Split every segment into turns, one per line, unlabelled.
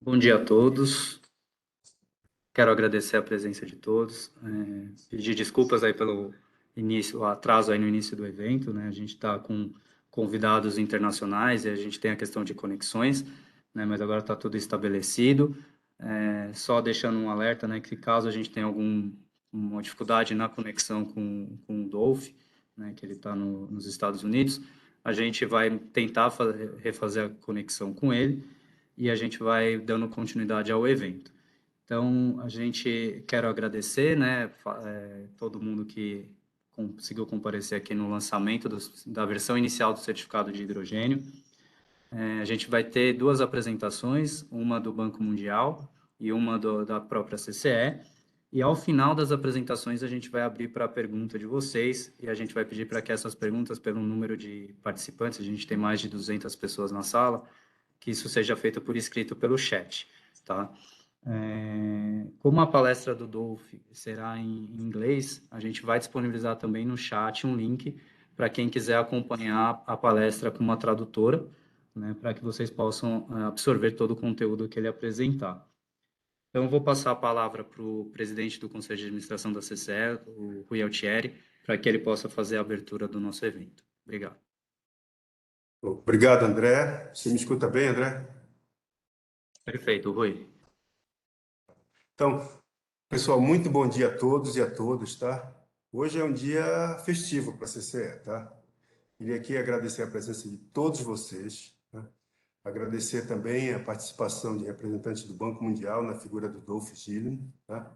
Bom dia a todos. Quero agradecer a presença de todos. Pedir desculpas aí pelo início, o atraso aí no início do evento, né? A gente está com convidados internacionais e a gente tem a questão de conexões, né? Mas agora está tudo estabelecido. Só deixando um alerta, né? Que caso a gente tenha alguma dificuldade na conexão com o Dolph, né? Que ele está nos Estados Unidos, a gente vai tentar refazer a conexão com ele e a gente vai dando continuidade ao evento. Então, a gente quero agradecer, né, todo mundo que conseguiu comparecer aqui no lançamento da versão inicial do certificado de hidrogênio. A gente vai ter duas apresentações, uma do Banco Mundial e uma da própria CCE. E ao final das apresentações, a gente vai abrir para a pergunta de vocês e a gente vai pedir para que essas perguntas, pelo número de participantes, a gente tem mais de 200 pessoas na sala, que isso seja feito por escrito pelo chat, tá? Como a palestra do Dolph será em inglês, a gente vai disponibilizar também no chat um link para quem quiser acompanhar a palestra com uma tradutora, né, para que vocês possam absorver todo o conteúdo que ele apresentar. Então, eu vou passar a palavra para o presidente do Conselho de Administração da CCE, o Rui Altieri, para que ele possa fazer a abertura do nosso evento. Obrigado.
Obrigado, André. Você me escuta bem, André?
Perfeito, Rui.
Então, pessoal, muito bom dia a todos e a todas, tá? Hoje é um dia festivo para a CCE, tá? Queria aqui agradecer a presença de todos vocês, tá? Agradecer também a participação de representantes do Banco Mundial na figura do Dolph Gillen, tá?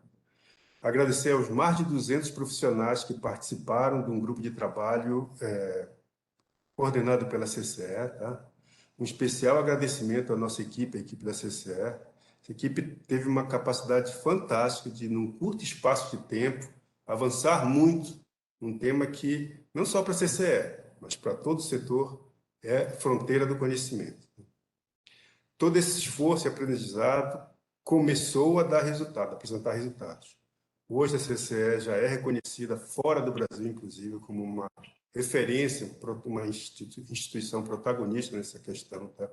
Agradecer aos mais de 200 profissionais que participaram de um grupo de trabalho coordenado pela CCE, tá? Um especial agradecimento à nossa equipe, a equipe da CCE. Essa equipe teve uma capacidade fantástica de, num curto espaço de tempo, avançar muito num tema que, não só para a CCE, mas para todo o setor, é fronteira do conhecimento. Todo esse esforço e aprendizado começou a dar resultado, a apresentar resultados. Hoje a CCE já é reconhecida fora do Brasil, inclusive, como uma referência, uma instituição protagonista nessa questão. Tá?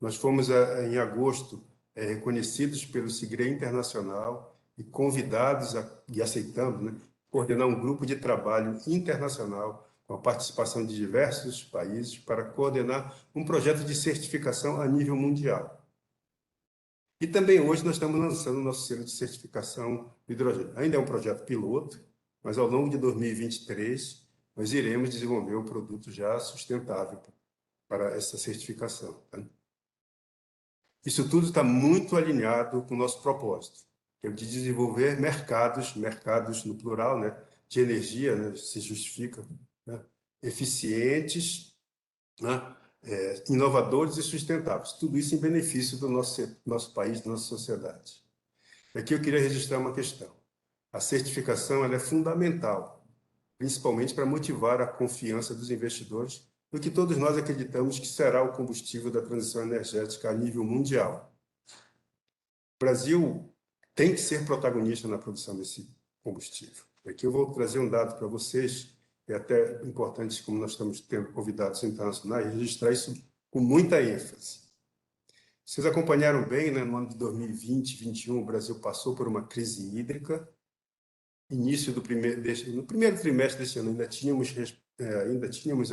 Nós fomos, em agosto, reconhecidos pelo SIGRE Internacional e convidados, e aceitamos, né, coordenar um grupo de trabalho internacional com a participação de diversos países para coordenar um projeto de certificação a nível mundial. E também hoje nós estamos lançando o nosso selo de certificação de hidrogênio. Ainda é um projeto piloto, mas ao longo de 2023 nós iremos desenvolver um produto já sustentável para essa certificação. Tá? Isso tudo está muito alinhado com o nosso propósito, que é o de desenvolver mercados no plural, né, de energia, né, se justifica, né, eficientes, né, inovadores e sustentáveis. Tudo isso em benefício do nosso país, da nossa sociedade. Aqui eu queria registrar uma questão. A certificação ela é fundamental, principalmente para motivar a confiança dos investidores no que todos nós acreditamos que será o combustível da transição energética a nível mundial. O Brasil tem que ser protagonista na produção desse combustível. Aqui eu vou trazer um dado para vocês, é até importante, como nós estamos tendo convidados internacionais, registrar isso com muita ênfase. Vocês acompanharam bem, né, no ano de 2020, 2021, o Brasil passou por uma crise hídrica. Início no primeiro trimestre desse ano ainda tínhamos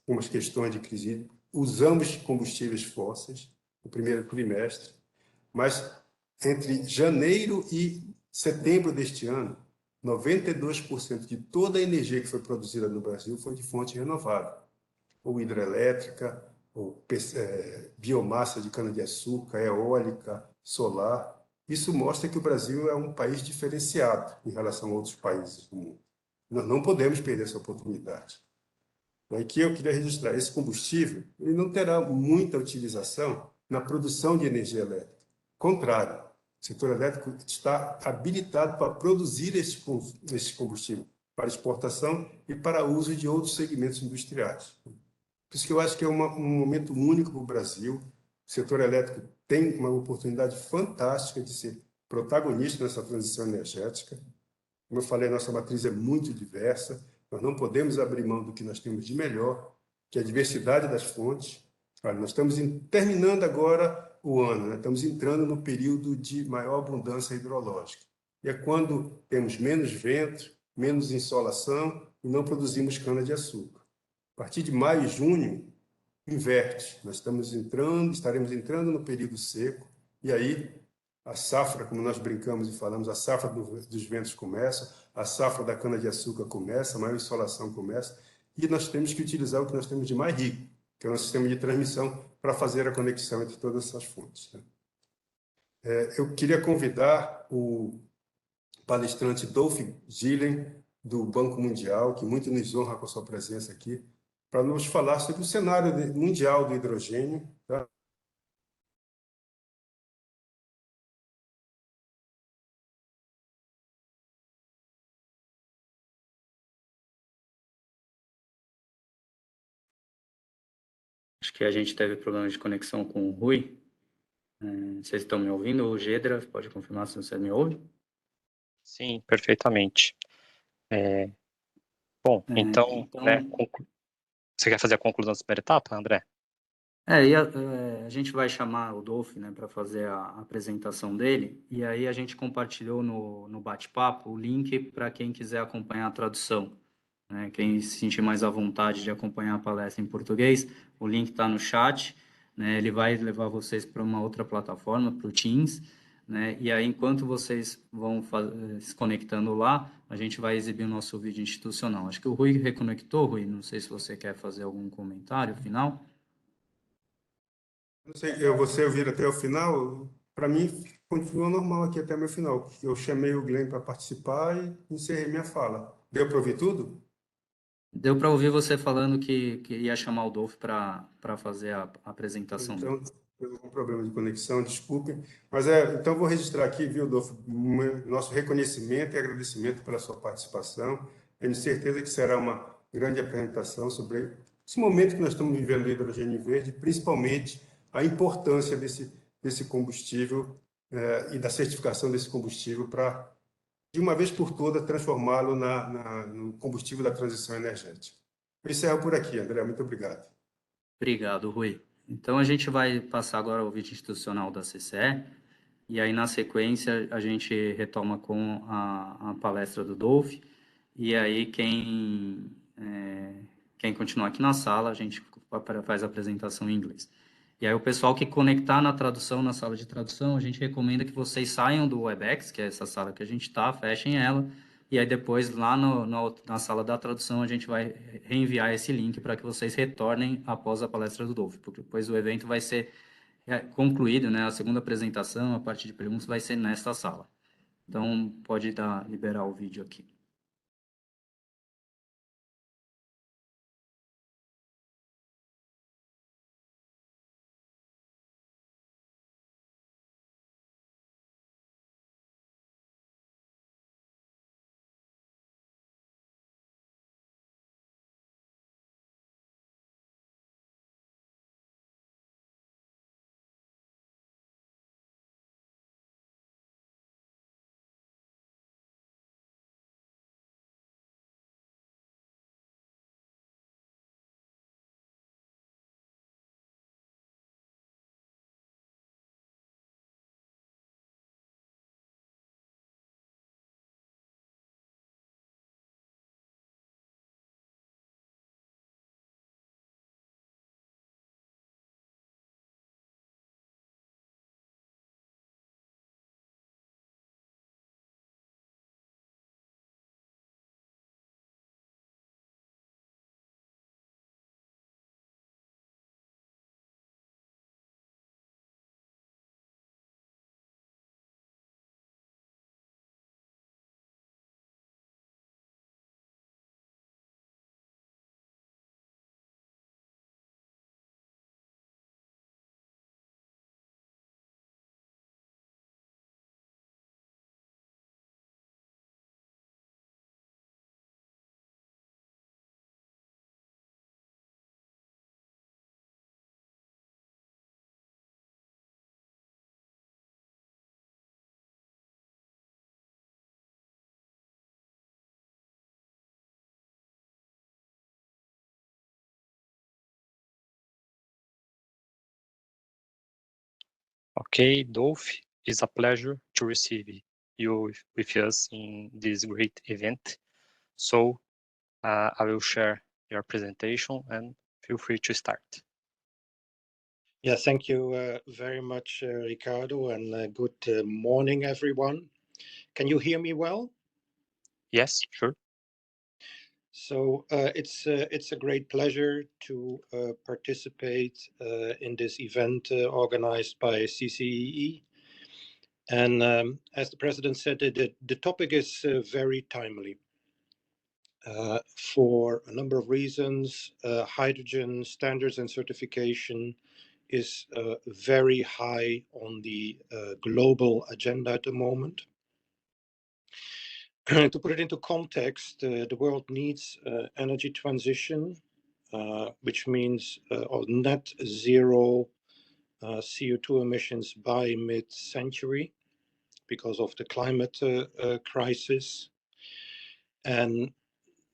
umas questões de crise hídrica. Usamos combustíveis fósseis no primeiro trimestre, mas entre janeiro e setembro deste ano, 92% de toda a energia que foi produzida no Brasil foi de fonte renovável, ou hidrelétrica, ou biomassa de cana-de-açúcar, eólica, solar. Isso mostra que o Brasil é um país diferenciado em relação a outros países do mundo. Nós não podemos perder essa oportunidade. Aqui eu queria registrar, esse combustível ele não terá muita utilização na produção de energia elétrica. Contrário, o setor elétrico está habilitado para produzir esse combustível para exportação e para uso de outros segmentos industriais. Por isso que eu acho que é um momento único para o Brasil. O setor elétrico tem uma oportunidade fantástica de ser protagonista nessa transição energética. Como eu falei, a nossa matriz é muito diversa. Nós não podemos abrir mão do que nós temos de melhor, que é a diversidade das fontes. Olha, nós estamos terminando agora o ano, né? Estamos entrando no período de maior abundância hidrológica. E é quando temos menos vento, menos insolação e não produzimos cana-de-açúcar. A partir de maio e junho, inverte. Nós estaremos entrando no período seco, e aí a safra, como nós brincamos e falamos, a safra dos ventos começa, a safra da cana-de-açúcar começa, a maior insolação começa, e nós temos que utilizar o que nós temos de mais rico, que é o nosso sistema de transmissão, para fazer a conexão entre todas essas fontes, né? Eu queria convidar o palestrante Dolph Gillen, do Banco Mundial, que muito nos honra com a sua presença aqui, para nos falar sobre o cenário mundial do hidrogênio, tá?
Acho que a gente teve problema de conexão com o Rui. Vocês estão me ouvindo? O Gedra, pode confirmar se você me ouve?
Sim, perfeitamente. Bom, então, né,
Então,
você quer fazer a conclusão da primeira etapa, André?
a gente vai chamar o Dolph, né, para fazer a apresentação dele, e aí a gente compartilhou no bate-papo o link para quem quiser acompanhar a tradução, né, quem se sentir mais à vontade de acompanhar a palestra em português, o link está no chat, né, ele vai levar vocês para uma outra plataforma, para o Teams, né, e aí enquanto vocês vão se conectando lá, a gente vai exibir o nosso vídeo institucional. Acho que o Rui reconectou, Rui, não sei se você quer fazer algum comentário final.
Não sei, você ouvir até o final, para mim continua normal aqui até meu final, porque eu chamei o Glenn para participar e encerrei minha fala. Deu para ouvir tudo?
Deu para ouvir você falando que ia chamar o Dolph para fazer a apresentação dele.
Então, teve algum problema de conexão, desculpem. Mas então vou registrar aqui, viu, Dolfo, nosso reconhecimento e agradecimento pela sua participação. Tenho certeza que será uma grande apresentação sobre esse momento que nós estamos vivendo do hidrogênio verde, principalmente a importância desse combustível e da certificação desse combustível para, de uma vez por todas, transformá-lo no combustível da transição energética. Eu encerro por aqui, André. Muito obrigado.
Obrigado, Rui. Então a gente vai passar agora ao vídeo institucional da CCE, e aí na sequência a gente retoma com a palestra do Dolph, e aí quem continuar aqui na sala, a gente faz a apresentação em inglês. E aí o pessoal que conectar na tradução, na sala de tradução, a gente recomenda que vocês saiam do Webex, que é essa sala que a gente está, fechem ela, e aí depois lá na sala da tradução a gente vai reenviar esse link para que vocês retornem após a palestra do Dolph, porque depois o evento vai ser concluído, né? A segunda apresentação, a parte de perguntas vai ser nesta sala. Então pode liberar o vídeo aqui.
Okay, Dolph, it's a pleasure to receive you with us in this great event. So I will share your presentation and feel free to start.
Yeah, thank you very much, Ricardo, and good morning, everyone. Can you hear me well?
Yes, sure.
So it's a great pleasure to participate in this event organized by CCEE. And as the president said, the topic is very timely. For a number of reasons, hydrogen standards and certification is very high on the global agenda at the moment. To put it into context, the world needs energy transition, which means net zero CO2 emissions by mid-century because of the climate crisis. And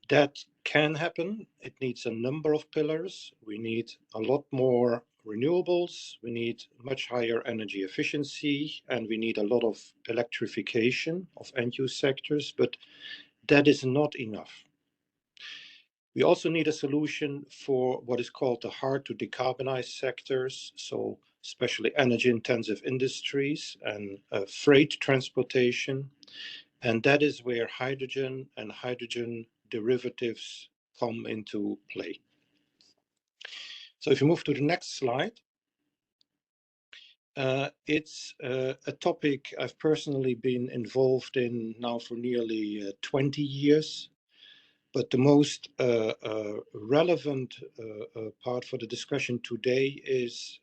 that can happen. It needs a number of pillars. We need a lot more renewables. We need much higher energy efficiency, and we need a lot of electrification of end-use sectors, but that is not enough. We also need a solution for what is called the hard to decarbonize sectors, so especially energy-intensive industries and freight transportation. And that is where hydrogen and hydrogen derivatives come into play. So if you move to the next slide, it's a topic I've personally been involved in now for nearly 20 years. But the most relevant part for the discussion today is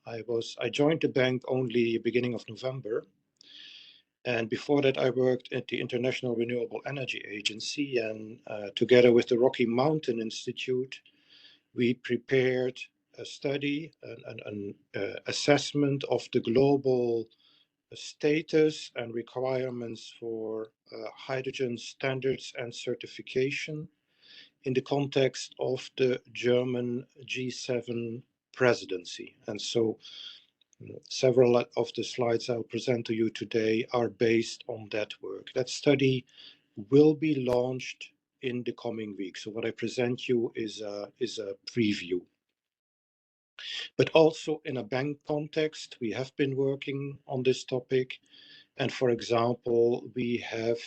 I joined the bank only beginning of November. And before that, I worked at the International Renewable Energy Agency, and together with the Rocky Mountain Institute, we prepared a study, an assessment of the global status and requirements for hydrogen standards and certification in the context of the German G7 presidency. And so several of the slides I'll present to you today are based on that work. That study will be launched in the coming weeks. So what I present you is a preview. But also in a bank context, we have been working on this topic. And for example, we have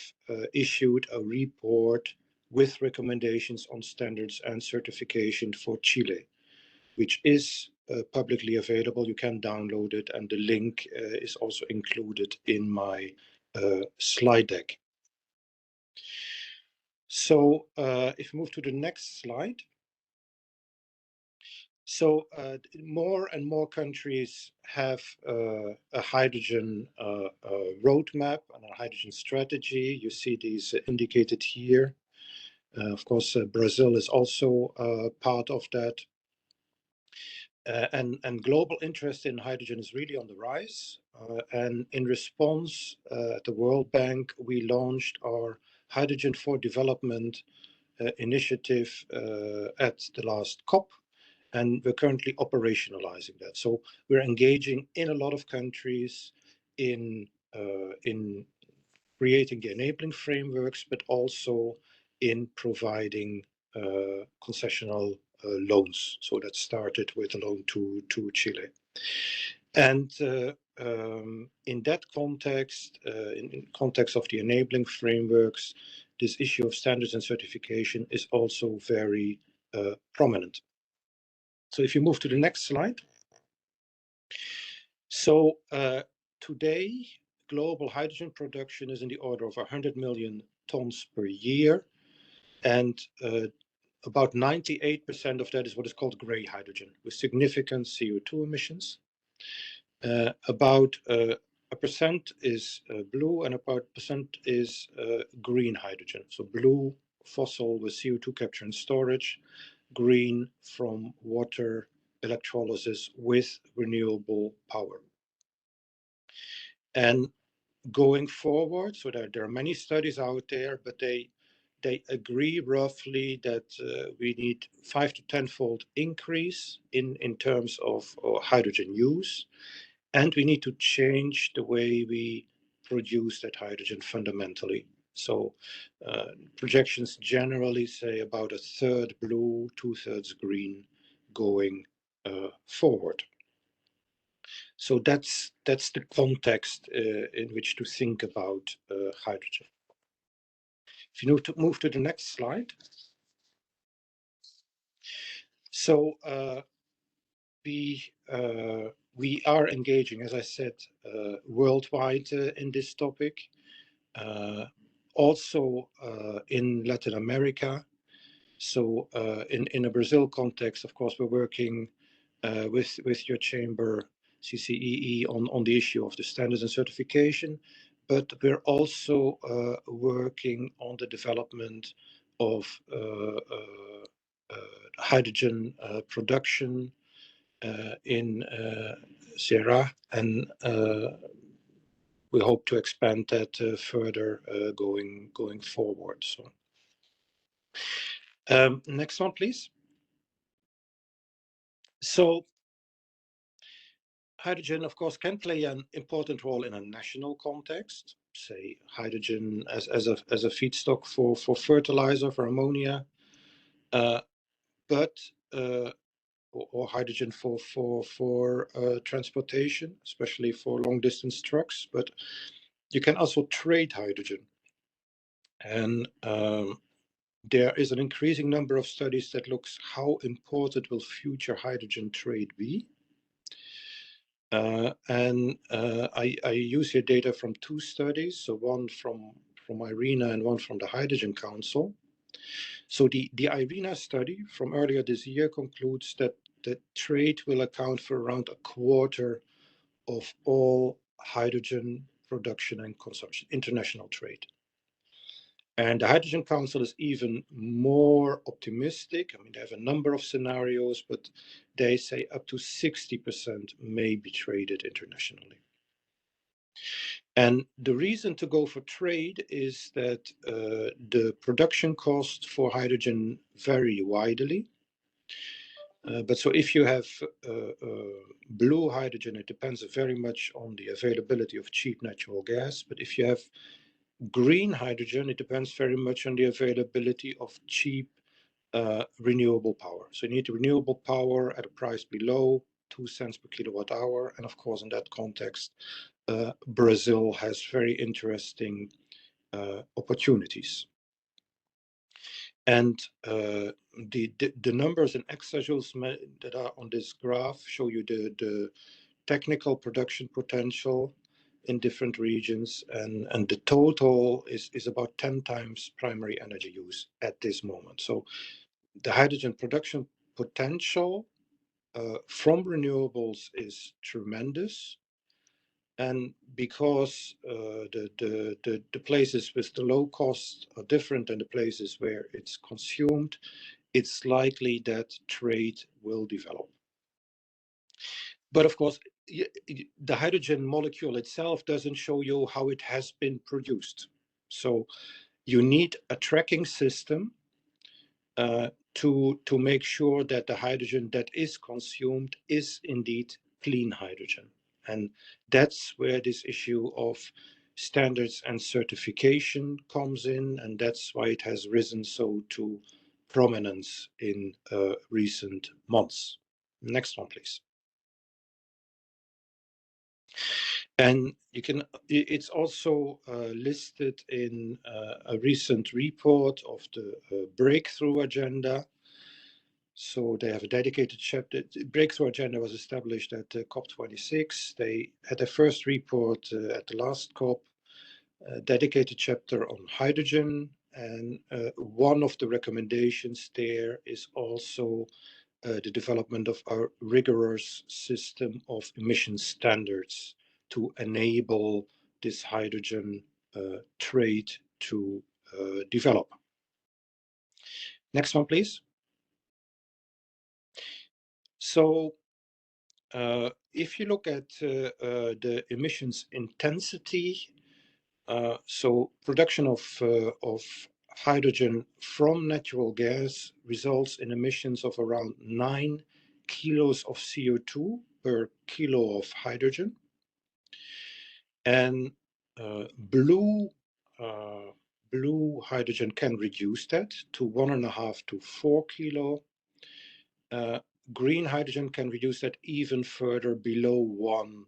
issued a report with recommendations on standards and certification for Chile, which is publicly available. You can download it, and the link is also included in my slide deck. So if we move to the next slide. So more and more countries have a hydrogen roadmap and a hydrogen strategy. You see these indicated here. Of course, Brazil is also part of that. And global interest in hydrogen is really on the rise. And in response, at the World Bank, we launched our Hydrogen for Development initiative at the last COP. And we're currently operationalizing that. So we're engaging in a lot of countries in creating the enabling frameworks, but also in providing concessional loans. So that started with a loan to Chile. And in that context, in context of the enabling frameworks, this issue of standards and certification is also very prominent. So if you move to the next slide. So today, global hydrogen production is in the order of 100 million tons per year. And about 98% of that is what is called gray hydrogen, with significant CO2 emissions. About a percent is blue, and about a percent is green hydrogen. So blue, fossil with CO2 capture and storage, green from water electrolysis with renewable power. And going forward, so there are many studies out there, but they agree roughly that we need 5 to 10-fold increase in terms of hydrogen use. And we need to change the way we produce that hydrogen fundamentally. So projections generally say about 1/3 blue, 2/3 green going forward. So that's the context in which to think about hydrogen. If you move to the next slide. So we are engaging, as I said, worldwide in this topic, also in Latin America. So in a Brazil context, of course, we're working with your chamber, CCEE, on the issue of the standards and certification, but we're also working on the development of hydrogen production in Ceará, and we hope to expand that further going forward. So, next one, please. So, hydrogen, of course, can play an important role in a national context. Say hydrogen as a feedstock for fertilizer, for ammonia, but or hydrogen for transportation, especially for long distance trucks. But you can also trade hydrogen, and there is an increasing number of studies that looks how important will future hydrogen trade be. And I use here data from 2 studies, so one from IRENA and one from the Hydrogen Council. So the IRENA study from earlier this year concludes that the trade will account for around 1/4 of all hydrogen production and consumption, international trade. And the Hydrogen Council is even more optimistic. I mean, they have a number of scenarios, but they say up to 60% may be traded internationally. And the reason to go for trade is that the production costs for hydrogen vary widely. But so if you have blue hydrogen, it depends very much on the availability of cheap natural gas. But if you have green hydrogen, it depends very much on the availability of cheap renewable power. So you need renewable power at a price below 2 cents per kilowatt hour. And of course, in that context, Brazil has very interesting opportunities. And the numbers in exajoules that are on this graph show you the technical production potential in different regions, and the total is about 10 times primary energy use at this moment. So the hydrogen production potential from renewables is tremendous. And because the places with the low cost are different than the places where it's consumed, it's likely that trade will develop. But of course, the hydrogen molecule itself doesn't show you how it has been produced. So you need a tracking system to make sure that the hydrogen that is consumed is indeed clean hydrogen. And that's where this issue of standards and certification comes in, and that's why it has risen so to prominence in recent months. Next one, please. And it's also listed in a recent report of the Breakthrough Agenda. So they have a dedicated chapter. The Breakthrough Agenda was established at COP26. They had their first report at the last COP, a dedicated chapter on hydrogen. And one of the recommendations there is also the development of a rigorous system of emission standards to enable this hydrogen trade to develop. Next one, please. So if you look at the emissions intensity, so production of hydrogen from natural gas results in emissions of around 9 kilos of CO2 per kilo of hydrogen. And blue hydrogen can reduce that to 1.5 to 4 kilo. Green hydrogen can reduce that even further below 1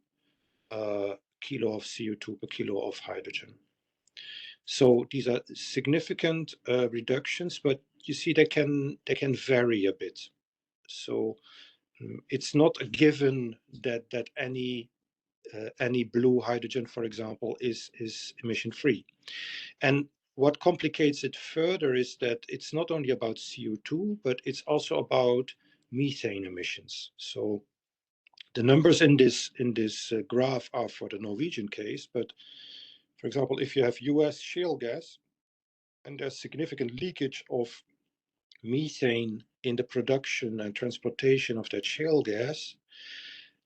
kilo of CO2 per kilo of hydrogen. So these are significant reductions, but you see they can vary a bit. So it's not a given that any blue hydrogen, for example, is emission free. And what complicates it further is that it's not only about CO2, but it's also about methane emissions. So the numbers in this graph are for the Norwegian case, but for example, if you have US shale gas and there's significant leakage of methane in the production and transportation of that shale gas,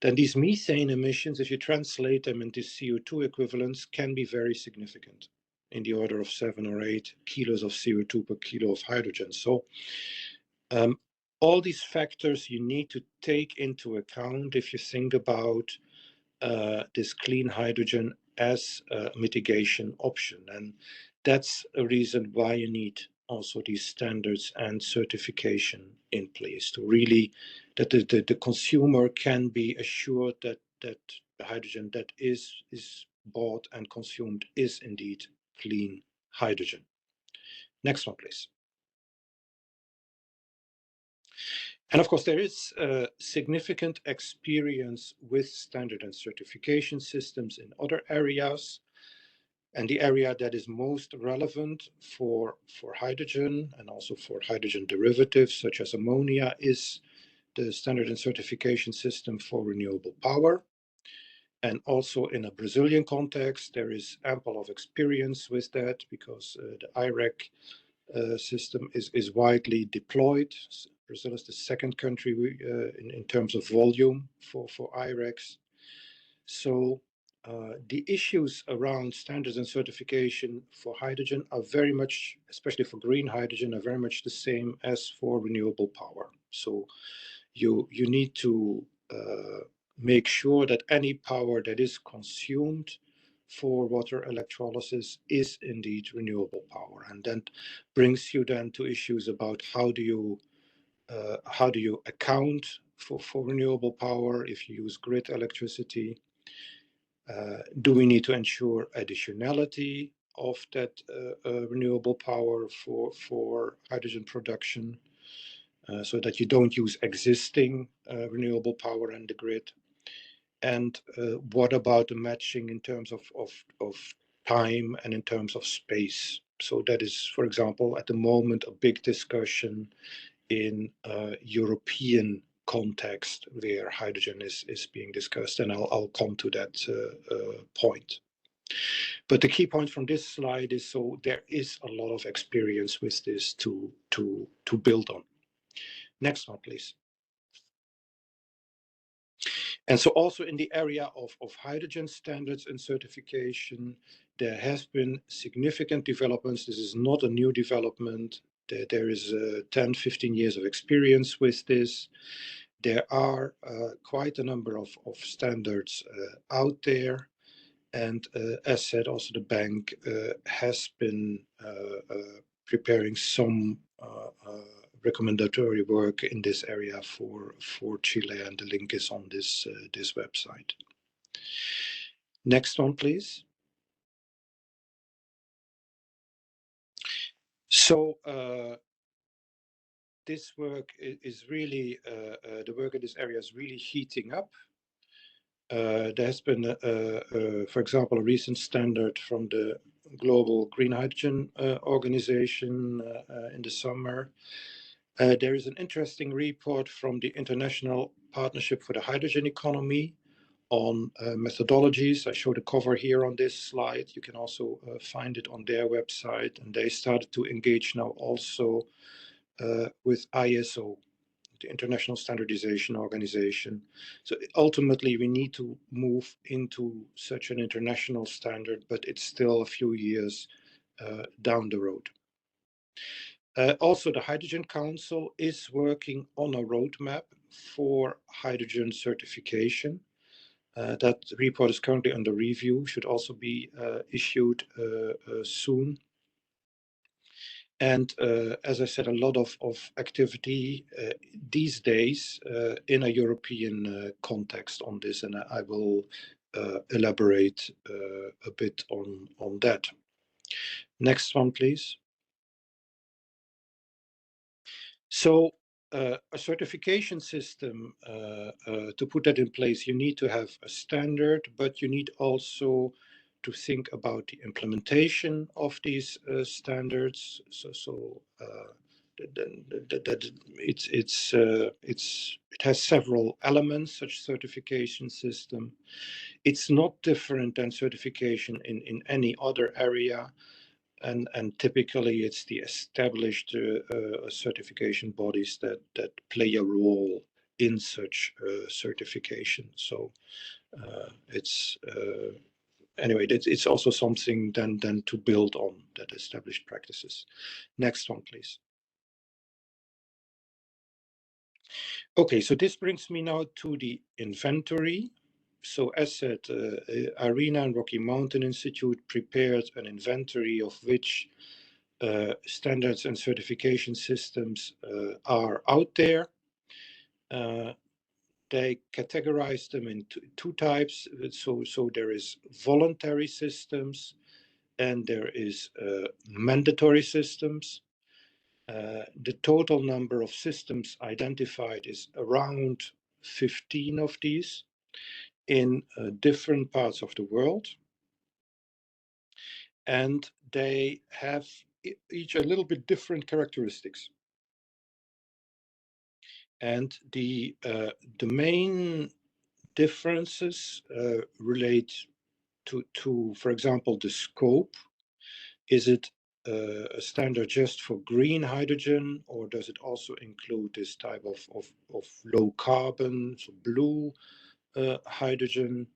then these methane emissions, if you translate them into CO2 equivalents, can be very significant, in the order of 7 or 8 kilos of CO2 per kilo of hydrogen. So all these factors you need to take into account if you think about this clean hydrogen as a mitigation option. And that's a reason why you need also these standards and certification in place to really, that the consumer can be assured that the hydrogen that is bought and consumed is indeed clean hydrogen. Next one, please. And of course, there is significant experience with standard and certification systems in other areas. And the area that is most relevant for hydrogen and also for hydrogen derivatives such as ammonia is the standard and certification system for renewable power. And also in a Brazilian context, there is ample of experience with that because the I-REC system is widely deployed. Brazil is the second country in terms of volume for I-RECs. So the issues around standards and certification for hydrogen are very much, especially for green hydrogen, are very much the same as for renewable power. So you need to make sure that any power that is consumed for water electrolysis is indeed renewable power. And that brings you then to issues about how do you account for renewable power if you use grid electricity? Do we need to ensure additionality of that renewable power for hydrogen production so that you don't use existing renewable power in the grid? And what about the matching in terms of time and in terms of space? So that is, for example, at the moment, a big discussion in European context where hydrogen is being discussed, and I'll come to that point. But the key point from this slide is, so there is a lot of experience with this to build on. Next one, please. And so also in the area of hydrogen standards and certification, there has been significant developments. This is not a new development. There is 10, 15 years of experience with this. There are quite a number of standards out there. And as said, also the bank has been preparing some recommendatory work in this area for Chile, and the link is on this website. Next one, please. So this work is really, the work in this area is really heating up. There has been, for example, a recent standard from the Global Green Hydrogen Organization in the summer. There is an interesting report from the International Partnership for the Hydrogen Economy on methodologies. I show the cover here on this slide. You can also find it on their website. And they started to engage now also with ISO, the International Standardization Organization. So ultimately, we need to move into such an international standard, but it's still a few years down the road. Also, the Hydrogen Council is working on a roadmap for hydrogen certification. That report is currently under review, should also be issued soon. And as I said, a lot of activity these days in a European context on this, and I will elaborate a bit on that. Next one, please. So a certification system, to put that in place, you need to have a standard, but you need also to think about the implementation of these standards. It has several elements, such certification system. It's not different than certification in any other area. And typically it's the established certification bodies that play a role in such certification. So anyway, it's also something then to build on that established practices. Next one, please. Okay, so this brings me now to the inventory. So as said, IRENA and Rocky Mountain Institute prepared an inventory of which standards and certification systems are out there. They categorize them into two types. So there is voluntary systems and there is mandatory systems. The total number of systems identified is around 15 of these in different parts of the world. And they have each a little bit different characteristics. And the main differences relate to, for example, the scope. Is it a standard just for green hydrogen, or does it also include this type of low carbon, so blue hydrogen?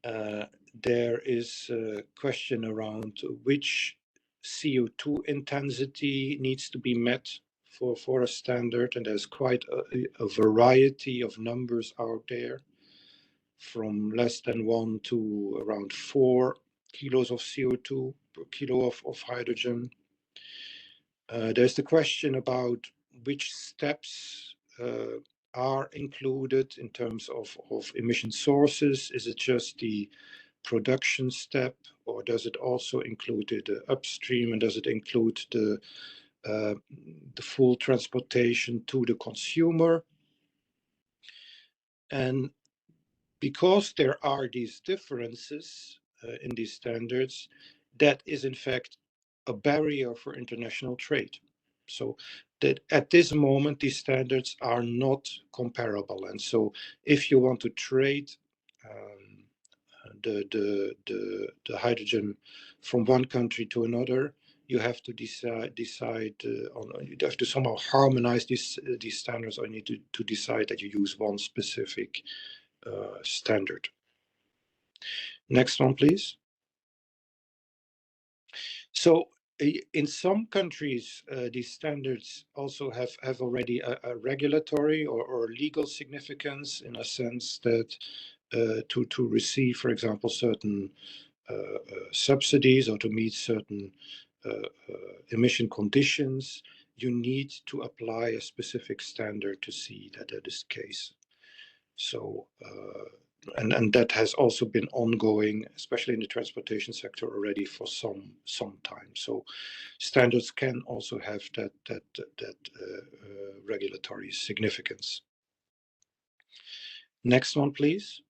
There is a question around which CO2 intensity needs to be met for a standard, and there's quite a variety of numbers out there, from less than 1 to around 4 kilos of CO2 per kilo of hydrogen. There's the question about which steps are included in terms of emission sources. Is it just the production step, or does it also include the upstream, and does it include the full transportation to the consumer? And because there are these differences in these standards, that is in fact a barrier for international trade. So that at this moment, these standards are not comparable. And so if you want to trade the hydrogen from one country to another, you have to decide on, you have to somehow harmonize these standards, or you need to decide that you use one specific standard. Next one, please. So in some countries, these standards also have already a regulatory or legal significance, in a sense that to receive, for example, certain subsidies or to meet certain emission conditions, you need to apply a specific standard to see that that is the case. So, and that has also been ongoing, especially in the transportation sector already for some time. So standards can also have that regulatory significance. Next one, please.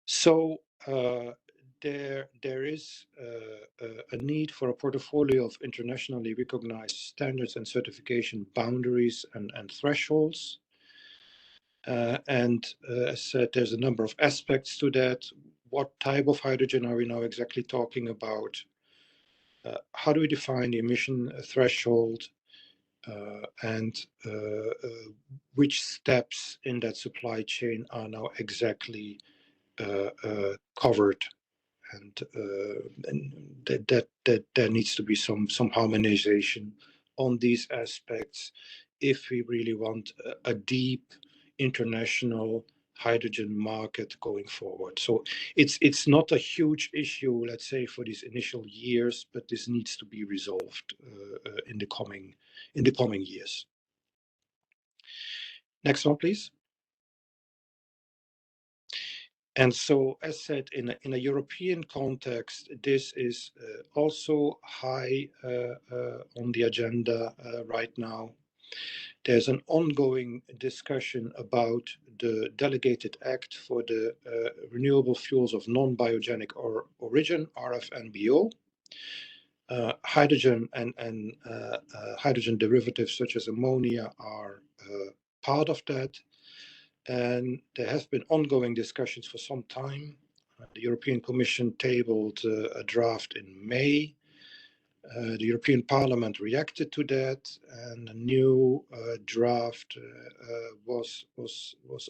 So there is a need for a portfolio of internationally recognized standards and certification boundaries and thresholds. And as I said, there's a number of aspects to that. What type of hydrogen are we now exactly talking about? How do we define the emission threshold? And which steps in that supply chain are now exactly covered? And that there needs to be some harmonization on these aspects if we really want a deep international hydrogen market going forward. So it's not a huge issue, let's say, for these initial years, but this needs to be resolved in the coming years. Next one, please. And so, as said, in a European context, this is also high on the agenda right now. There's an ongoing discussion about the delegated act for the renewable fuels of non-biogenic origin, RFNBO. Hydrogen and hydrogen derivatives such as ammonia are part of that. And there have been ongoing discussions for some time. The European Commission tabled a draft in May. The European Parliament reacted to that, and a new draft was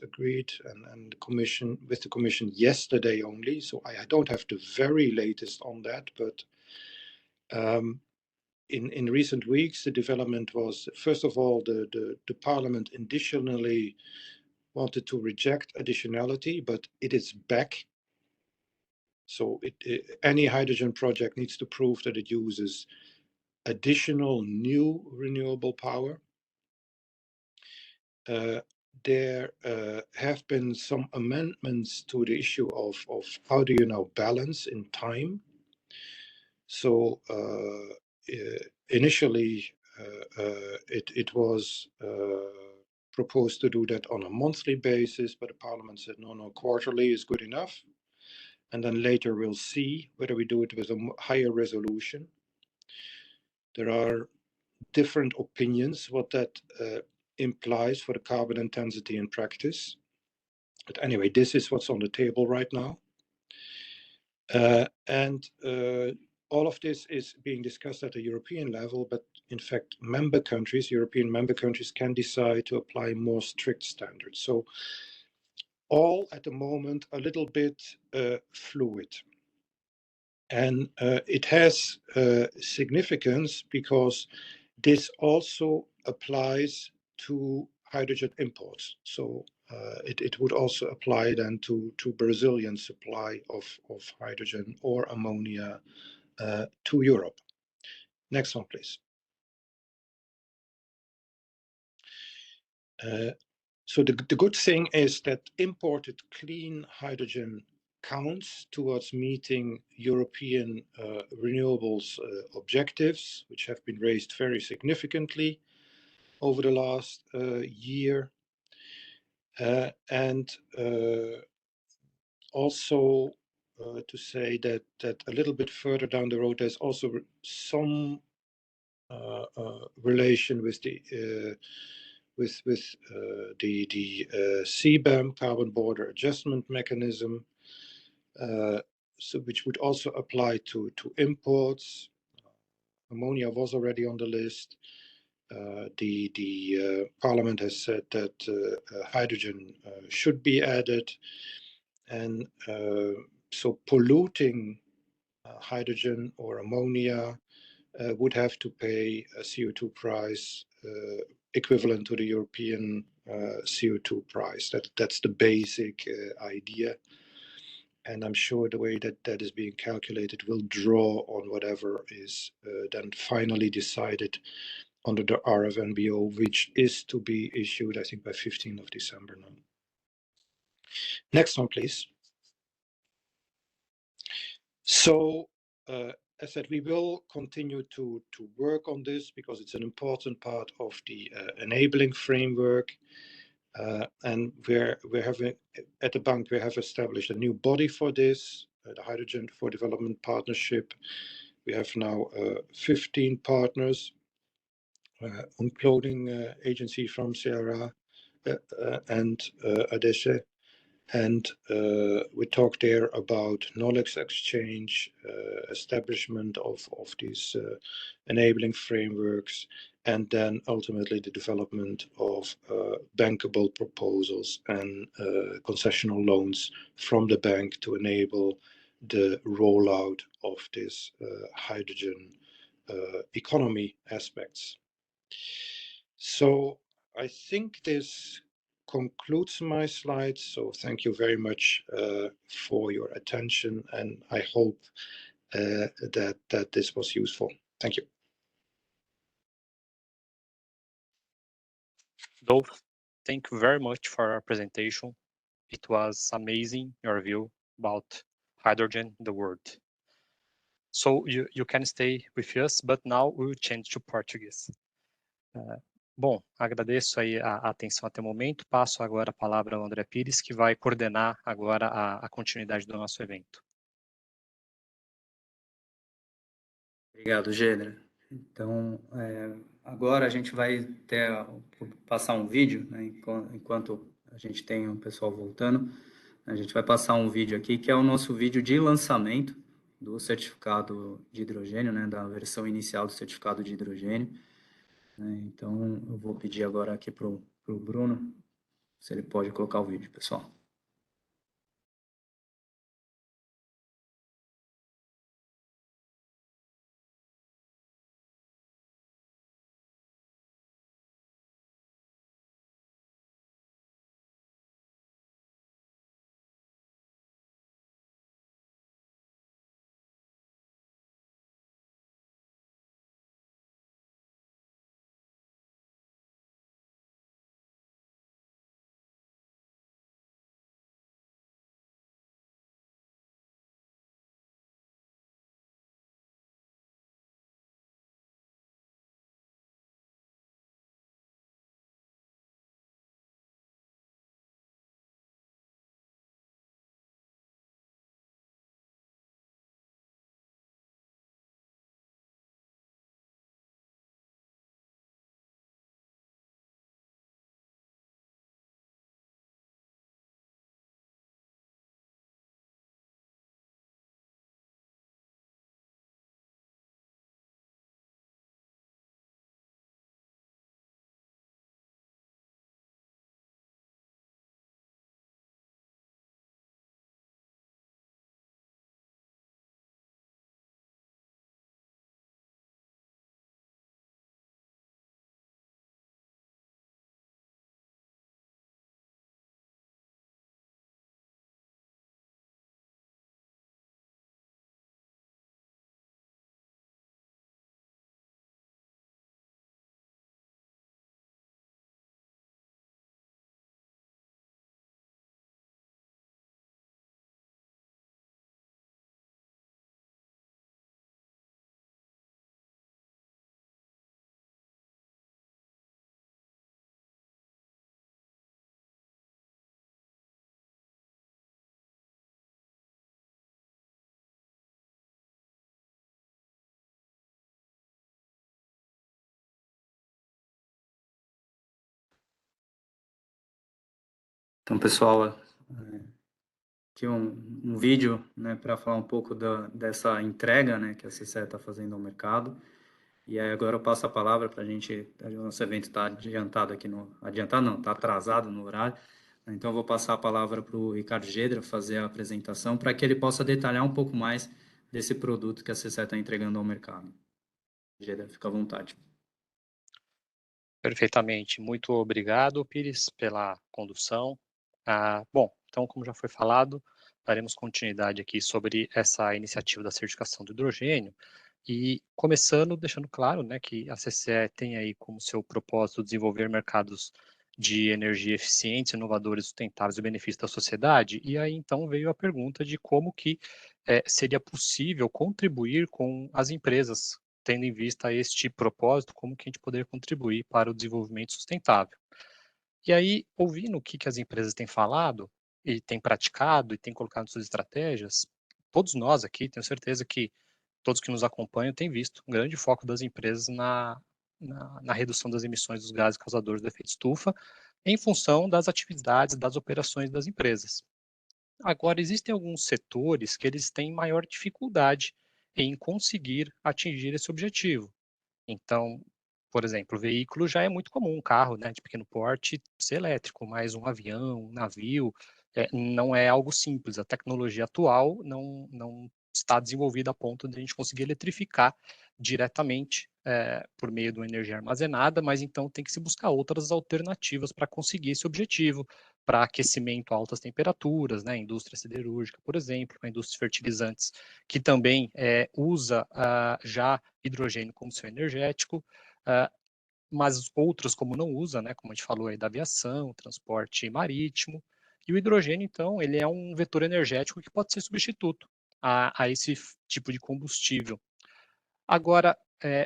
agreed and the Commission with the Commission yesterday only. So I don't have the very latest on that, but in recent weeks the development was, first of all, the Parliament additionally wanted to reject additionality, but it is back. So any hydrogen project needs to prove that it uses additional new renewable power. There have been some amendments to the issue of how do you now balance in time. So initially it was proposed to do that on a monthly basis, but the Parliament said no, quarterly is good enough. And then later we'll see whether we do it with a higher resolution. There are different opinions what that implies for the carbon intensity in practice. But anyway, this is what's on the table right now. And all of this is being discussed at the European level, but in fact, European member countries can decide to apply more strict standards. So all at the moment a little bit fluid. And it has significance because this also applies to hydrogen imports. So it would also apply then to Brazilian supply of hydrogen or ammonia to Europe. Next one, please. So the good thing is that imported clean hydrogen counts towards meeting European renewables objectives, which have been raised very significantly over the last year. And also to say that a little bit further down the road, there's also some relation with the CBAM, Carbon Border Adjustment Mechanism, so which would also apply to imports. Ammonia was already on the list. The Parliament has said that hydrogen should be added, and so polluting hydrogen or ammonia would have to pay a CO2 price equivalent to the European CO2 price. That's the basic idea. And I'm sure the way that is being calculated will draw on whatever is then finally decided under the RFNBO, which is to be issued, I think, by 15th of December now. Next one, please. So, as I said, we will continue to work on this because it's an important part of the enabling framework. And we're having, at the bank, we have established a new body for this, the Hydrogen for Development Partnership. We have now 15 partners, including agency from Sierra and ADESE. And we talked there about knowledge exchange, establishment of these enabling frameworks, and then ultimately the development of bankable proposals and concessional loans from the bank to enable the rollout of this hydrogen economy aspects. So I think this concludes my slides. So thank you very much for your attention, and I hope that this was useful. Thank you.
Dolph, thank you very much for our presentation. It was amazing, your view about hydrogen in the world. So you can stay with us, but now we will change to Portuguese. Bom, agradeço aí a atenção até o momento. Passo agora a palavra ao André Pires, que vai coordenar agora a continuidade do nosso evento.
Obrigado, Gedra. Então, agora a gente vai passar um vídeo, né, enquanto a gente tem o pessoal voltando. A gente vai passar um vídeo aqui, que é o nosso vídeo de lançamento do certificado de hidrogênio, né, da versão inicial do certificado de hidrogênio. Então, eu vou pedir agora aqui para o Bruno, se ele pode colocar o vídeo, pessoal. Então, pessoal, aqui um vídeo, né, para falar um pouco dessa entrega, né, que a CCE está fazendo ao mercado. E aí agora eu passo a palavra para a gente, o nosso evento está adiantado aqui adiantado não, está atrasado no horário. Então eu vou passar a palavra para o Ricardo Gedra fazer a apresentação para que ele possa detalhar um pouco mais desse produto que a CCE está entregando ao mercado. Gedra, fica à vontade.
Perfeitamente. Muito obrigado, Pires, pela condução. Bom, então, como já foi falado, daremos continuidade aqui sobre essa iniciativa da certificação do hidrogênio e começando deixando claro, né, que a CCE tem aí como seu propósito desenvolver mercados de energia eficientes, inovadores, sustentáveis e benefícios da sociedade. E aí, então, veio a pergunta de como que seria possível contribuir com as empresas tendo em vista este propósito, como que a gente poderia contribuir para o desenvolvimento sustentável. E aí, ouvindo o que as empresas têm falado, e têm praticado, e têm colocado suas estratégias, todos nós aqui, tenho certeza que todos que nos acompanham têm visto um grande foco das empresas na redução das emissões dos gases causadores do efeito estufa, em função das atividades, das operações das empresas. Agora, existem alguns setores que eles têm maior dificuldade em conseguir atingir esse objetivo. Então, por exemplo, o veículo já é muito comum, um carro, né, de pequeno porte ser elétrico, mas um avião, um navio, não é algo simples. A tecnologia atual não está desenvolvida a ponto de a gente conseguir eletrificar diretamente por meio de uma energia armazenada, mas então tem que se buscar outras alternativas para conseguir esse objetivo, para aquecimento a altas temperaturas, né, indústria siderúrgica, por exemplo, a indústria de fertilizantes, que também usa já hidrogênio como seu energético, mas outros como não usa, né, como a gente falou aí da aviação, transporte marítimo, e o hidrogênio, então, ele é um vetor energético que pode ser substituto a esse tipo de combustível. Agora,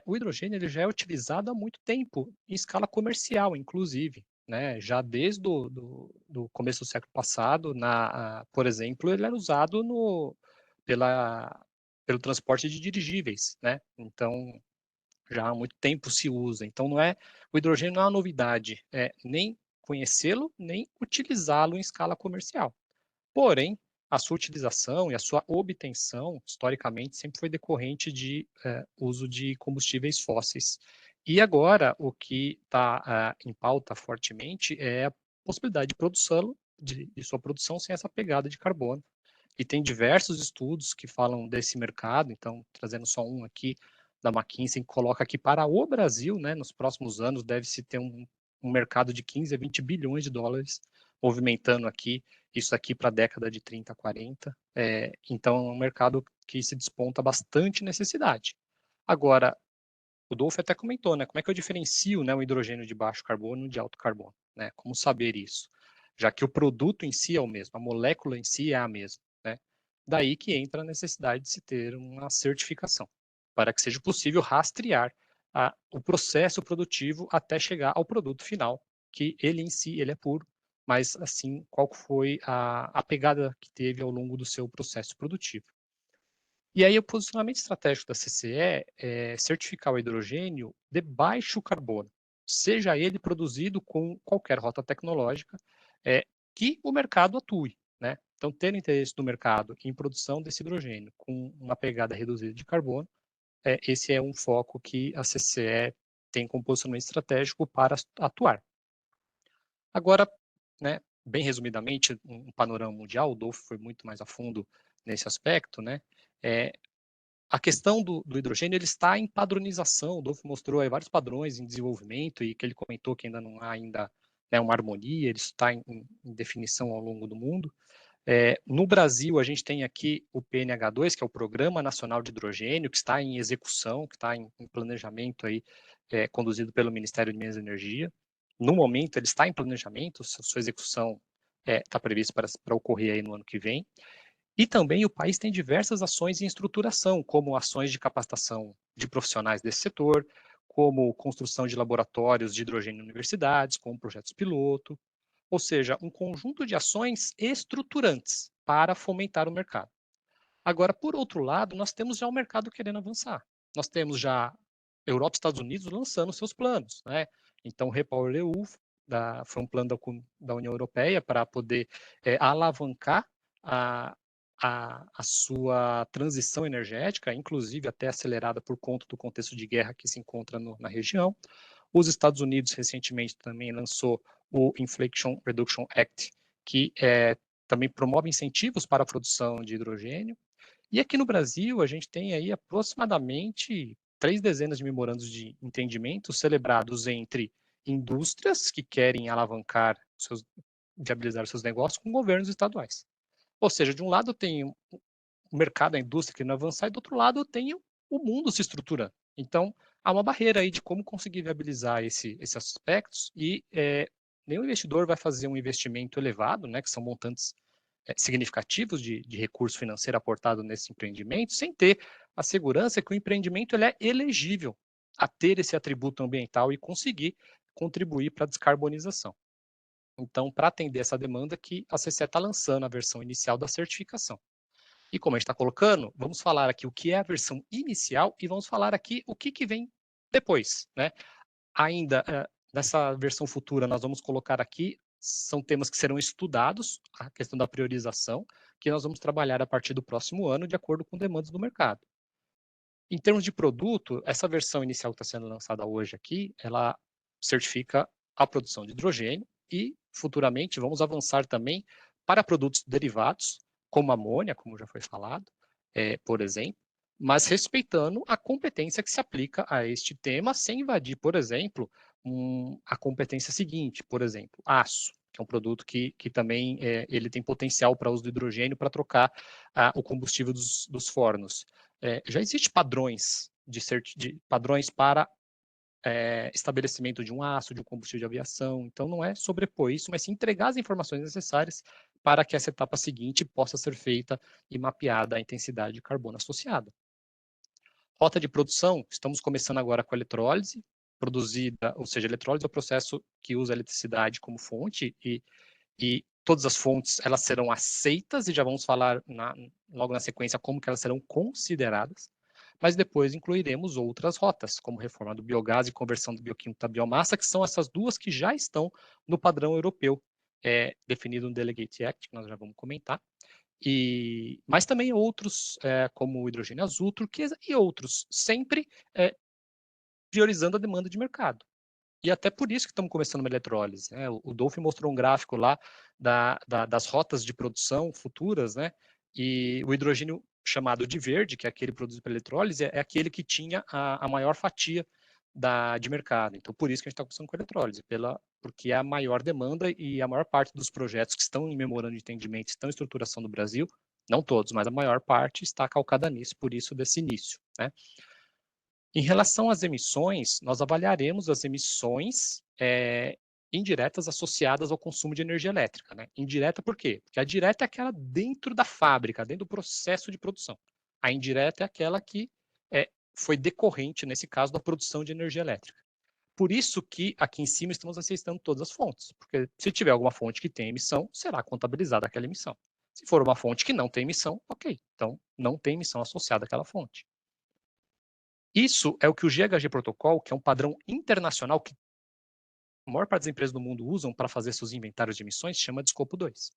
o hidrogênio ele já é utilizado há muito tempo, em escala comercial, inclusive, né? Já desde do começo do século passado, por exemplo, ele era usado pelo transporte de dirigíveis, né? Então, já há muito tempo se usa. Então, o hidrogênio não é uma novidade, nem conhecê-lo, nem utilizá-lo em escala comercial. Porém, a sua utilização e a sua obtenção, historicamente, sempre foi decorrente de uso de combustíveis fósseis. E agora, o que está em pauta fortemente é a possibilidade de produção, de sua produção sem essa pegada de carbono. E tem diversos estudos que falam desse mercado, então, trazendo só um aqui, da McKinsey, que coloca que para o Brasil, né, nos próximos anos, deve-se ter um mercado de 15 a 20 bilhões de dólares movimentando aqui, isso aqui para a década de 30, 40. Então, é um mercado que se desponta bastante necessidade. Agora, o Dolph até comentou, né, como é que eu diferencio, né, o hidrogênio de baixo carbono de alto carbono, né? Como saber isso? Já que o produto em si é o mesmo, a molécula em si é a mesma, né? Daí que entra a necessidade de se ter uma certificação, para que seja possível rastrear o processo produtivo até chegar ao produto final, que ele em si ele é puro, mas assim, qual foi a pegada que teve ao longo do seu processo produtivo. E aí o posicionamento estratégico da CCE é certificar o hidrogênio de baixo carbono, seja ele produzido com qualquer rota tecnológica, que o mercado atue, né? Então, ter interesse do mercado em produção desse hidrogênio com uma pegada reduzida de carbono, esse é um foco que a CCE tem como posicionamento estratégico para atuar. Agora, né, bem resumidamente, um panorama mundial, o Dolph foi muito mais a fundo nesse aspecto, né? A questão do hidrogênio ele está em padronização. O Dolph mostrou aí vários padrões em desenvolvimento e que ele comentou que ainda não há uma harmonia, ele está em definição ao longo do mundo. No Brasil, a gente tem aqui o PNH2, que é o Programa Nacional de Hidrogênio, que está em execução, que está em planejamento aí, conduzido pelo Ministério de Minas e Energia. No momento, ele está em planejamento, sua execução está prevista para ocorrer aí no ano que vem. E também o país tem diversas ações em estruturação, como ações de capacitação de profissionais desse setor, como construção de laboratórios de hidrogênio em universidades, como projetos piloto, ou seja, um conjunto de ações estruturantes para fomentar o mercado. Agora, por outro lado, nós temos já o mercado querendo avançar. Nós temos já Europa e Estados Unidos lançando seus planos, né? Então, o REPowerEU foi um plano da União Europeia para poder alavancar a sua transição energética, inclusive até acelerada por conta do contexto de guerra que se encontra na região. Os Estados Unidos recentemente também lançou o Inflation Reduction Act, que também promove incentivos para a produção de hidrogênio. E aqui no Brasil, a gente tem aí aproximadamente 3 dezenas de memorandos de entendimento celebrados entre indústrias que querem alavancar, viabilizar seus negócios com governos estaduais. Ou seja, de um lado tem o mercado, a indústria querendo avançar, e do outro lado tem o mundo se estruturando. Então, há uma barreira aí de como conseguir viabilizar esses aspectos e nenhum investidor vai fazer um investimento elevado, né, que são montantes significativos de recurso financeiro aportado nesse empreendimento, sem ter a segurança que o empreendimento ele é elegível a ter esse atributo ambiental e conseguir contribuir para a descarbonização. Então, para atender essa demanda que a CCE está lançando a versão inicial da certificação. E como a gente está colocando, vamos falar aqui o que é a versão inicial e vamos falar aqui o que vem depois, né? Ainda nessa versão futura, nós vamos colocar aqui, são temas que serão estudados, a questão da priorização, que nós vamos trabalhar a partir do próximo ano, de acordo com demandas do mercado. Em termos de produto, essa versão inicial que está sendo lançada hoje aqui, ela certifica a produção de hidrogênio e, futuramente, vamos avançar também para produtos derivados, como amônia, como já foi falado, por exemplo, mas respeitando a competência que se aplica a este tema, sem invadir, por exemplo, a competência seguinte, por exemplo, aço, que é um produto que também ele tem potencial para uso do hidrogênio para trocar o combustível dos fornos. Já existem padrões padrões para estabelecimento de um aço, de um combustível de aviação. Então, não é sobrepor isso, mas sim entregar as informações necessárias para que essa etapa seguinte possa ser feita e mapeada a intensidade de carbono associada. Rota de produção, estamos começando agora com a eletrólise, produzida, ou seja, a eletrólise é o processo que usa a eletricidade como fonte e todas as fontes elas serão aceitas e já vamos falar logo na sequência como que elas serão consideradas, mas depois incluiremos outras rotas, como reforma do biogás e conversão do bioquímico da biomassa, que são essas duas que já estão no padrão europeu, definido no Delegate Act, que nós já vamos comentar, mas também outros, como o hidrogênio azul, turquesa e outros, sempre priorizando a demanda de mercado. E até por isso que estamos começando uma eletrólise. Né? O Dolphin mostrou um gráfico lá das rotas de produção futuras, né? E o hidrogênio chamado de verde, que é aquele produzido pela eletrólise, é aquele que tinha a maior fatia de mercado. Então, por isso que a gente está começando com a eletrólise, porque é a maior demanda e a maior parte dos projetos que estão em memorando de entendimento, estão em estruturação no Brasil, não todos, mas a maior parte está calcada nisso, por isso desse início. Né? Em relação às emissões, nós avaliaremos as emissões indiretas associadas ao consumo de energia elétrica. Né? Indireta por quê? Porque a direta é aquela dentro da fábrica, dentro do processo de produção. A indireta é aquela que foi decorrente, nesse caso, da produção de energia elétrica. Por isso que aqui em cima estamos aceitando todas as fontes, porque se tiver alguma fonte que tem emissão, será contabilizada aquela emissão. Se for uma fonte que não tem emissão, ok, então não tem emissão associada àquela fonte. Isso é o que o GHG Protocol, que é um padrão internacional que a maior parte das empresas do mundo usam para fazer seus inventários de emissões, chama de escopo 2.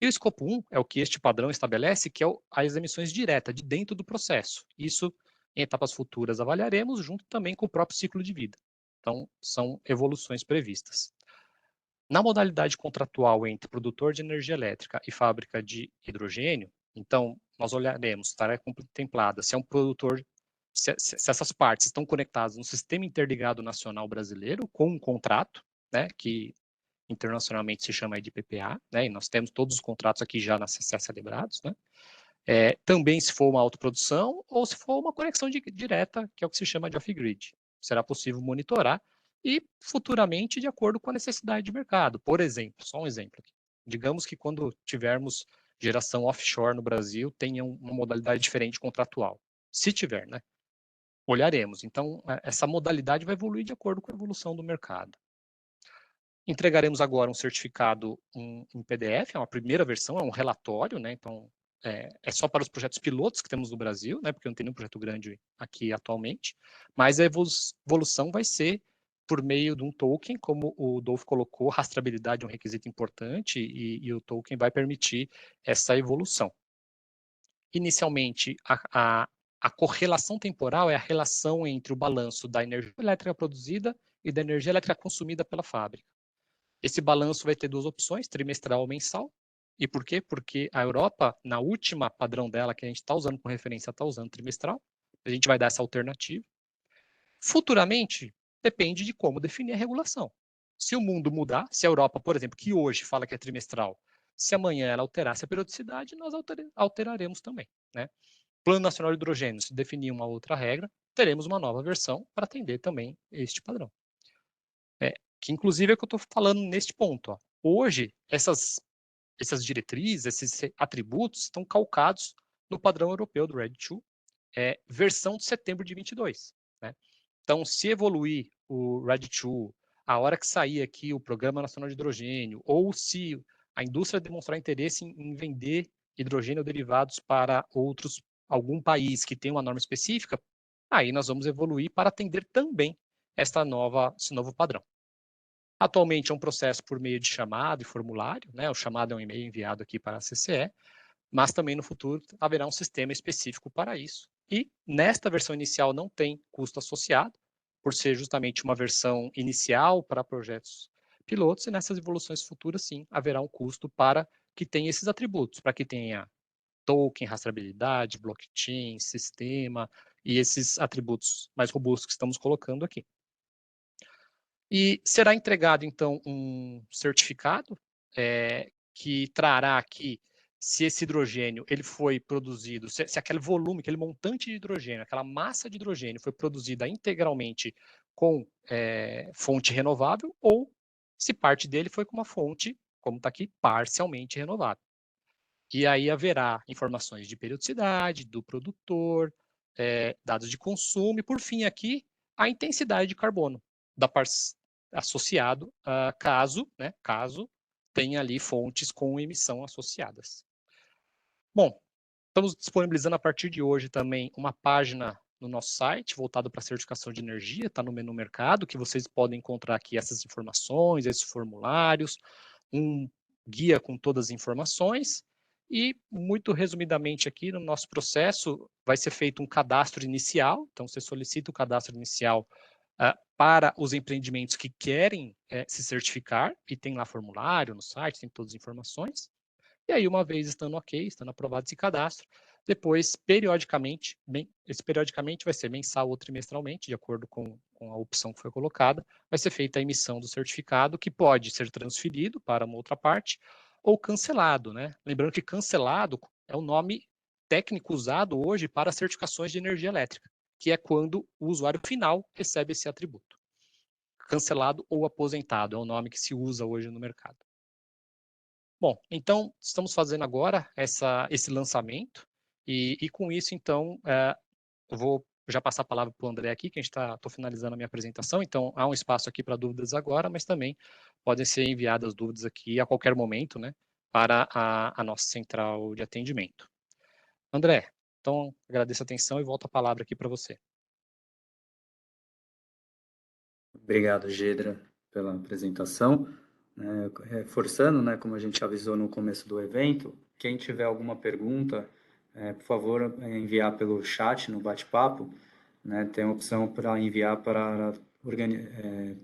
E o escopo 1 é o que este padrão estabelece, que é as emissões diretas, de dentro do processo. Isso, em etapas futuras, avaliaremos, junto também com o próprio ciclo de vida. Então, são evoluções previstas. Na modalidade contratual entre produtor de energia elétrica e fábrica de hidrogênio, então, nós olharemos, estará contemplada se é um produtor, se essas partes estão conectadas no Sistema Interligado Nacional Brasileiro, com um contrato, né, que internacionalmente se chama de PPA, né, e nós temos todos os contratos aqui já na CCE celebrados, né, também se for uma autoprodução ou se for uma conexão direta, que é o que se chama de off-grid. Será possível monitorar e futuramente de acordo com a necessidade de mercado. Por exemplo, só um exemplo aqui. Digamos que quando tivermos geração offshore no Brasil, tenha uma modalidade diferente contratual. Se tiver, né? Olharemos. Então, essa modalidade vai evoluir de acordo com a evolução do mercado. Entregaremos agora um certificado em PDF, é uma primeira versão, é um relatório, né? Então, é só para os projetos pilotos que temos no Brasil, né? Porque não tem nenhum projeto grande aqui atualmente, mas a evolução vai ser por meio de um token, como o Dolph colocou, rastreabilidade é um requisito importante e o token vai permitir essa evolução. Inicialmente, a correlação temporal é a relação entre o balanço da energia elétrica produzida e da energia elétrica consumida pela fábrica. Esse balanço vai ter duas opções, trimestral ou mensal. E por quê? Porque a Europa, na última padrão dela, que a gente está usando como referência, está usando trimestral. A gente vai dar essa alternativa. Futuramente, depende de como definir a regulação. Se o mundo mudar, se a Europa, por exemplo, que hoje fala que é trimestral, se amanhã ela alterasse a periodicidade, nós alteraremos também. Né? Plano Nacional de Hidrogênio, se definir uma outra regra, teremos uma nova versão para atender também este padrão. Que inclusive é o que eu estou falando neste ponto. Ó. Hoje, essas diretrizes, esses atributos estão calcados no padrão europeu do RED II, versão de setembro de 22. Né? Então, se evoluir o RED II, a hora que sair aqui o Programa Nacional de Hidrogênio, ou se a indústria demonstrar interesse em vender hidrogênio ou derivados para algum país que tem uma norma específica, aí nós vamos evoluir para atender também esse novo padrão. Atualmente é um processo por meio de chamado e formulário, né? O chamado é um e-mail enviado aqui para a CCE, mas também no futuro haverá um sistema específico para isso. E nesta versão inicial não tem custo associado, por ser justamente uma versão inicial para projetos pilotos, e nessas evoluções futuras, sim, haverá um custo para que tenha esses atributos, para que tenha token, rastreabilidade, blockchain, sistema e esses atributos mais robustos que estamos colocando aqui. E será entregado, então, um certificado que trará aqui se esse hidrogênio ele foi produzido, se aquele volume, aquele montante de hidrogênio, aquela massa de hidrogênio foi produzida integralmente com fonte renovável ou se parte dele foi com uma fonte, como está aqui, parcialmente renovável. E aí haverá informações de periodicidade, do produtor, dados de consumo e, por fim, aqui, a intensidade de carbono associado caso tenha ali fontes com emissão associadas. Bom, estamos disponibilizando a partir de hoje também uma página no nosso site voltado para a certificação de energia, está no menu mercado, que vocês podem encontrar aqui essas informações, esses formulários, um guia com todas as informações e, muito resumidamente aqui, no nosso processo, vai ser feito um cadastro inicial, então você solicita o cadastro inicial para os empreendimentos que querem se certificar, e tem lá formulário no site, tem todas as informações. E aí, uma vez estando ok, estando aprovado esse cadastro, depois, periodicamente, esse periodicamente vai ser mensal ou trimestralmente, de acordo com a opção que foi colocada, vai ser feita a emissão do certificado, que pode ser transferido para uma outra parte ou cancelado, né? Lembrando que cancelado é o nome técnico usado hoje para certificações de energia elétrica, que é quando o usuário final recebe esse atributo. Cancelado ou aposentado é o nome que se usa hoje no mercado. Bom, então, estamos fazendo agora esse lançamento, e com isso, então, eu vou já passar a palavra para o André aqui, que estou finalizando a minha apresentação, então há um espaço aqui para dúvidas agora, mas também podem ser enviadas dúvidas aqui a qualquer momento, né, para a nossa central de atendimento. André, então, agradeço a atenção e volto a palavra aqui para você.
Obrigado, Gedra, pela apresentação. Reforçando, né, como a gente avisou no começo do evento, quem tiver alguma pergunta, por favor, enviar pelo chat no bate-papo, né, tem a opção para enviar para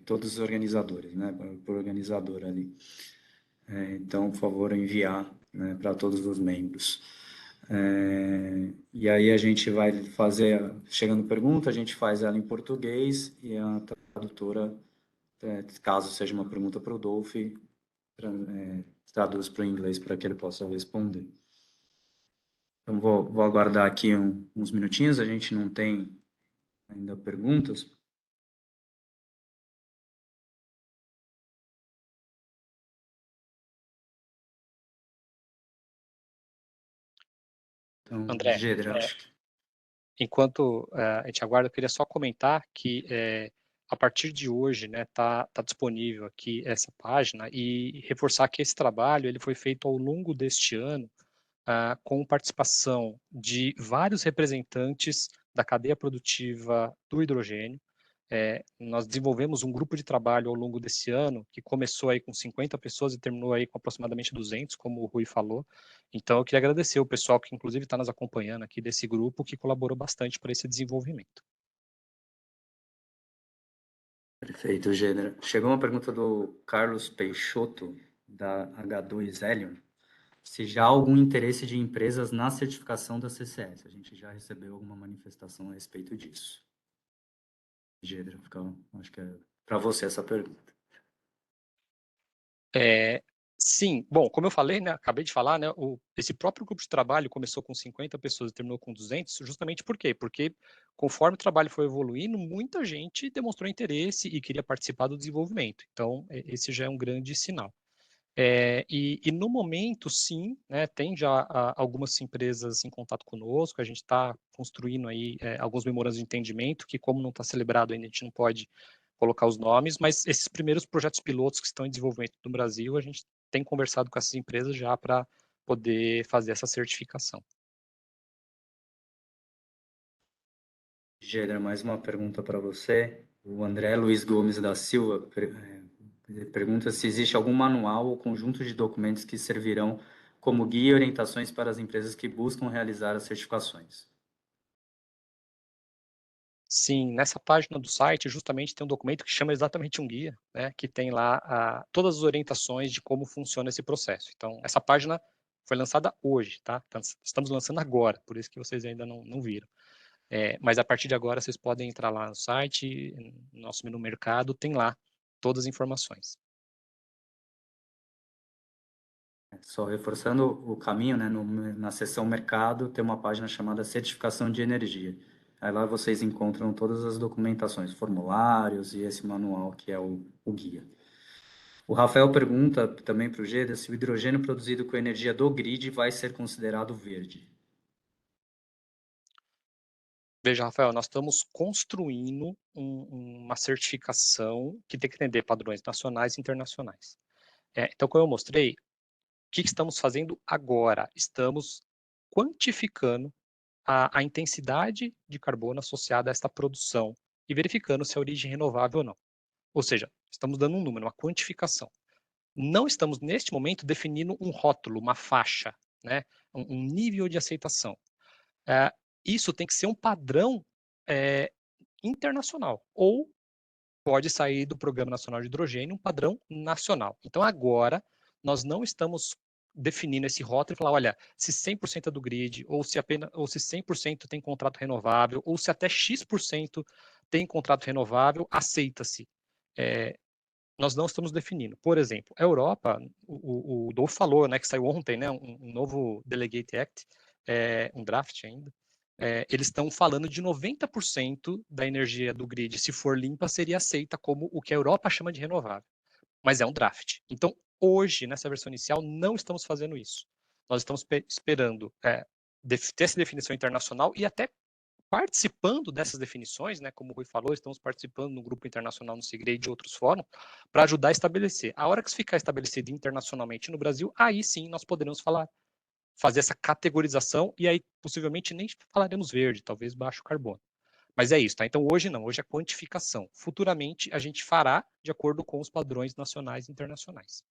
todos os organizadores, né, por organizador ali. Então, por favor, enviar, né, para todos os membros. E aí a gente vai fazer, chegando pergunta, a gente faz ela em português e a tradutora, caso seja uma pergunta para o Dolph, traduz para o inglês para que ele possa responder. Então, vou aguardar aqui uns minutinhos, a gente não tem ainda perguntas. Então,
André,
Gedra, acho que...
enquanto a gente aguarda, eu queria só comentar que a partir de hoje, né, tá disponível aqui essa página, e reforçar que esse trabalho ele foi feito ao longo deste ano, com participação de vários representantes da cadeia produtiva do hidrogênio. Nós desenvolvemos um grupo de trabalho ao longo desse ano, que começou aí com 50 pessoas e terminou aí com aproximadamente 200, como o Rui falou. Então, eu queria agradecer o pessoal que, inclusive, está nos acompanhando aqui desse grupo, que colaborou bastante para esse desenvolvimento.
Perfeito, Gedra. Chegou uma pergunta do Carlos Peixoto, da H2 Helium, se já há algum interesse de empresas na certificação da CCS. A gente já recebeu alguma manifestação a respeito disso. Gedra, acho que é para você essa pergunta.
Sim, bom, como eu falei, né, acabei de falar, né, esse próprio grupo de trabalho começou com 50 pessoas e terminou com 200, justamente por quê? Porque conforme o trabalho foi evoluindo, muita gente demonstrou interesse e queria participar do desenvolvimento. Então, esse já é um grande sinal. E no momento, sim, né, tem já algumas empresas em contato conosco, a gente está construindo aí alguns memorandos de entendimento, que como não está celebrado ainda, a gente não pode colocar os nomes, mas esses primeiros projetos pilotos que estão em desenvolvimento no Brasil, a gente tem conversado com essas empresas já para poder fazer essa certificação.
Gedra, mais uma pergunta para você. O André Luiz Gomes da Silva pergunta se existe algum manual ou conjunto de documentos que servirão como guia e orientações para as empresas que buscam realizar as certificações.
Sim, nessa página do site justamente tem um documento que chama exatamente um guia, né, que tem lá todas as orientações de como funciona esse processo. Então, essa página foi lançada hoje, tá? Estamos lançando agora, por isso que vocês ainda não viram. Mas a partir de agora, vocês podem entrar lá no site, no nosso menu mercado, tem lá todas as informações.
Só reforçando o caminho, né? Na seção mercado, tem uma página chamada certificação de energia. Aí lá vocês encontram todas as documentações, formulários e esse manual que é o guia. O Rafael pergunta também para o Geda se o hidrogênio produzido com energia do grid vai ser considerado verde.
Veja, Rafael, nós estamos construindo uma certificação que tem que atender padrões nacionais e internacionais. Então, como eu mostrei, o que estamos fazendo agora? Estamos quantificando a intensidade de carbono associada a esta produção e verificando se é origem renovável ou não. Ou seja, estamos dando um número, uma quantificação. Não estamos, neste momento, definindo um rótulo, uma faixa, né? um nível de aceitação. Isso tem que ser um padrão internacional, ou pode sair do Programa Nacional de Hidrogênio um padrão nacional. Então, agora, nós não estamos definindo esse rótulo e falar, olha, se 100% é do grid, ou se 100% tem contrato renovável, ou se até X% tem contrato renovável, aceita-se. Nós não estamos definindo. Por exemplo, a Europa, o Dolph falou, né, que saiu ontem, né, um novo Delegate Act, um draft ainda, eles estão falando de 90% da energia do grid, se for limpa, seria aceita como o que a Europa chama de renovável. Mas é um draft. Então, hoje, nessa versão inicial, não estamos fazendo isso. Nós estamos esperando ter essa definição internacional e até participando dessas definições, né, como o Rui falou, estamos participando no grupo internacional no Segre e de outros fóruns, para ajudar a estabelecer. A hora que isso ficar estabelecido internacionalmente no Brasil, aí sim nós poderemos fazer essa categorização e aí possivelmente nem falaremos verde, talvez baixo carbono. Mas é isso, tá? Então hoje não, hoje é quantificação. Futuramente a gente fará de acordo com os padrões nacionais e internacionais.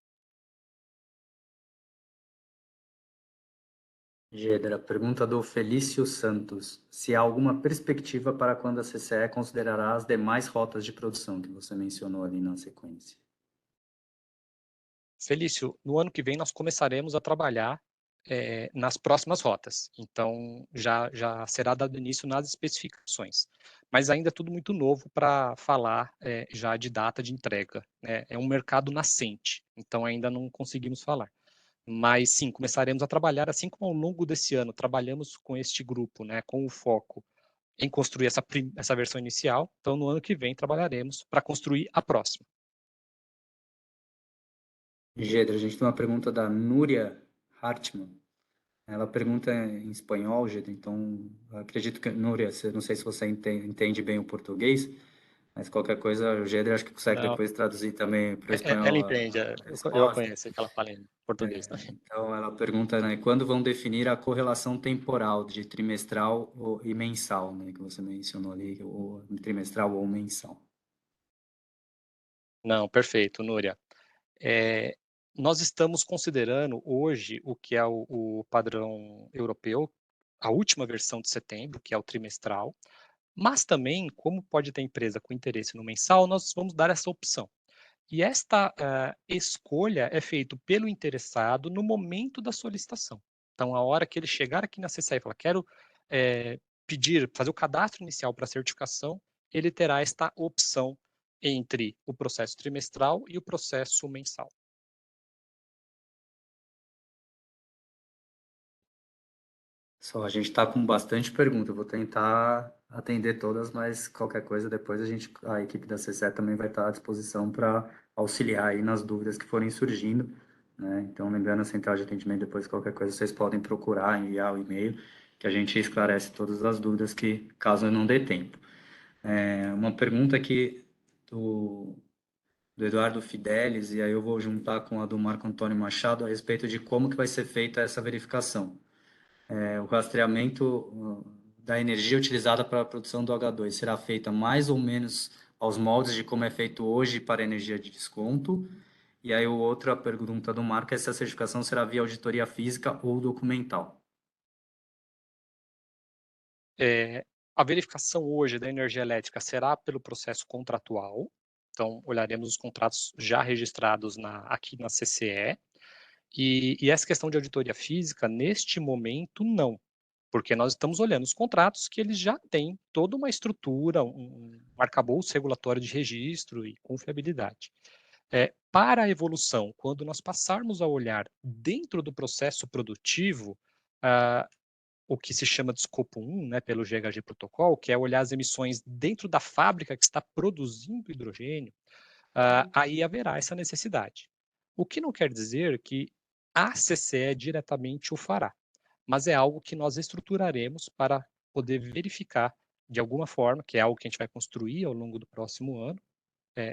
Gedra, pergunta do Felício Santos. Se há alguma perspectiva para quando a CCE considerará as demais rotas de produção que você mencionou ali na sequência?
Felício, no ano que vem nós começaremos a trabalhar nas próximas rotas. Então, já será dado início nas especificações. Mas ainda é tudo muito novo para falar já de data de entrega. Né? É um mercado nascente, então ainda não conseguimos falar. Mas sim, começaremos a trabalhar, assim como ao longo desse ano trabalhamos com este grupo, né, com o foco em construir essa versão inicial. Então, no ano que vem, trabalharemos para construir a próxima.
Gedra, a gente tem uma pergunta da Núria Hartmann. Ela pergunta em espanhol, Gedra, então acredito que, Núria, não sei se você entende bem o português, mas qualquer coisa, o Gedra acho que consegue
Não,
depois traduzir também para o
ela
espanhol
entende,
a
eu a
resposta.
conheço, que ela fala em português também.
Então, ela pergunta, né, quando vão definir a correlação temporal de trimestral e mensal, né, que você mencionou ali, ou trimestral ou mensal.
Não, perfeito, Núria. Nós estamos considerando hoje o que é o padrão europeu, a última versão de setembro, que é o trimestral, mas também, como pode ter empresa com interesse no mensal, nós vamos dar essa opção. E esta escolha é feita pelo interessado no momento da solicitação. Então, a hora que ele chegar aqui na CCE e falar, quero fazer o cadastro inicial para a certificação, ele terá esta opção entre o processo trimestral e o processo mensal.
Só, a gente está com bastante pergunta, eu vou tentar atender todas, mas qualquer coisa depois a equipe da CCE também vai estar à disposição para auxiliar aí nas dúvidas que forem surgindo, né? Então, lembrando a central de atendimento, depois qualquer coisa vocês podem procurar, enviar o e-mail, que a gente esclarece todas as dúvidas que, caso não dê tempo. Uma pergunta aqui do Eduardo Fidelis, e aí eu vou juntar com a do Marco Antônio Machado a respeito de como que vai ser feita essa verificação. O rastreamento da energia utilizada para a produção do H2 será feita mais ou menos aos moldes de como é feito hoje para a energia de desconto. E aí outra pergunta do Marco é se a certificação será via auditoria física ou documental.
A verificação hoje da energia elétrica será pelo processo contratual. Então, olharemos os contratos já registrados aqui na CCE. E essa questão de auditoria física, neste momento, não, porque nós estamos olhando os contratos que eles já têm toda uma estrutura, um arcabouço regulatório de registro e confiabilidade. Para a evolução, quando nós passarmos a olhar dentro do processo produtivo, o que se chama de escopo 1, né, pelo GHG Protocol, que é olhar as emissões dentro da fábrica que está produzindo hidrogênio, aí haverá essa necessidade. O que não quer dizer que a CCE diretamente o fará, mas é algo que nós estruturaremos para poder verificar de alguma forma, que é algo que a gente vai construir ao longo do próximo ano,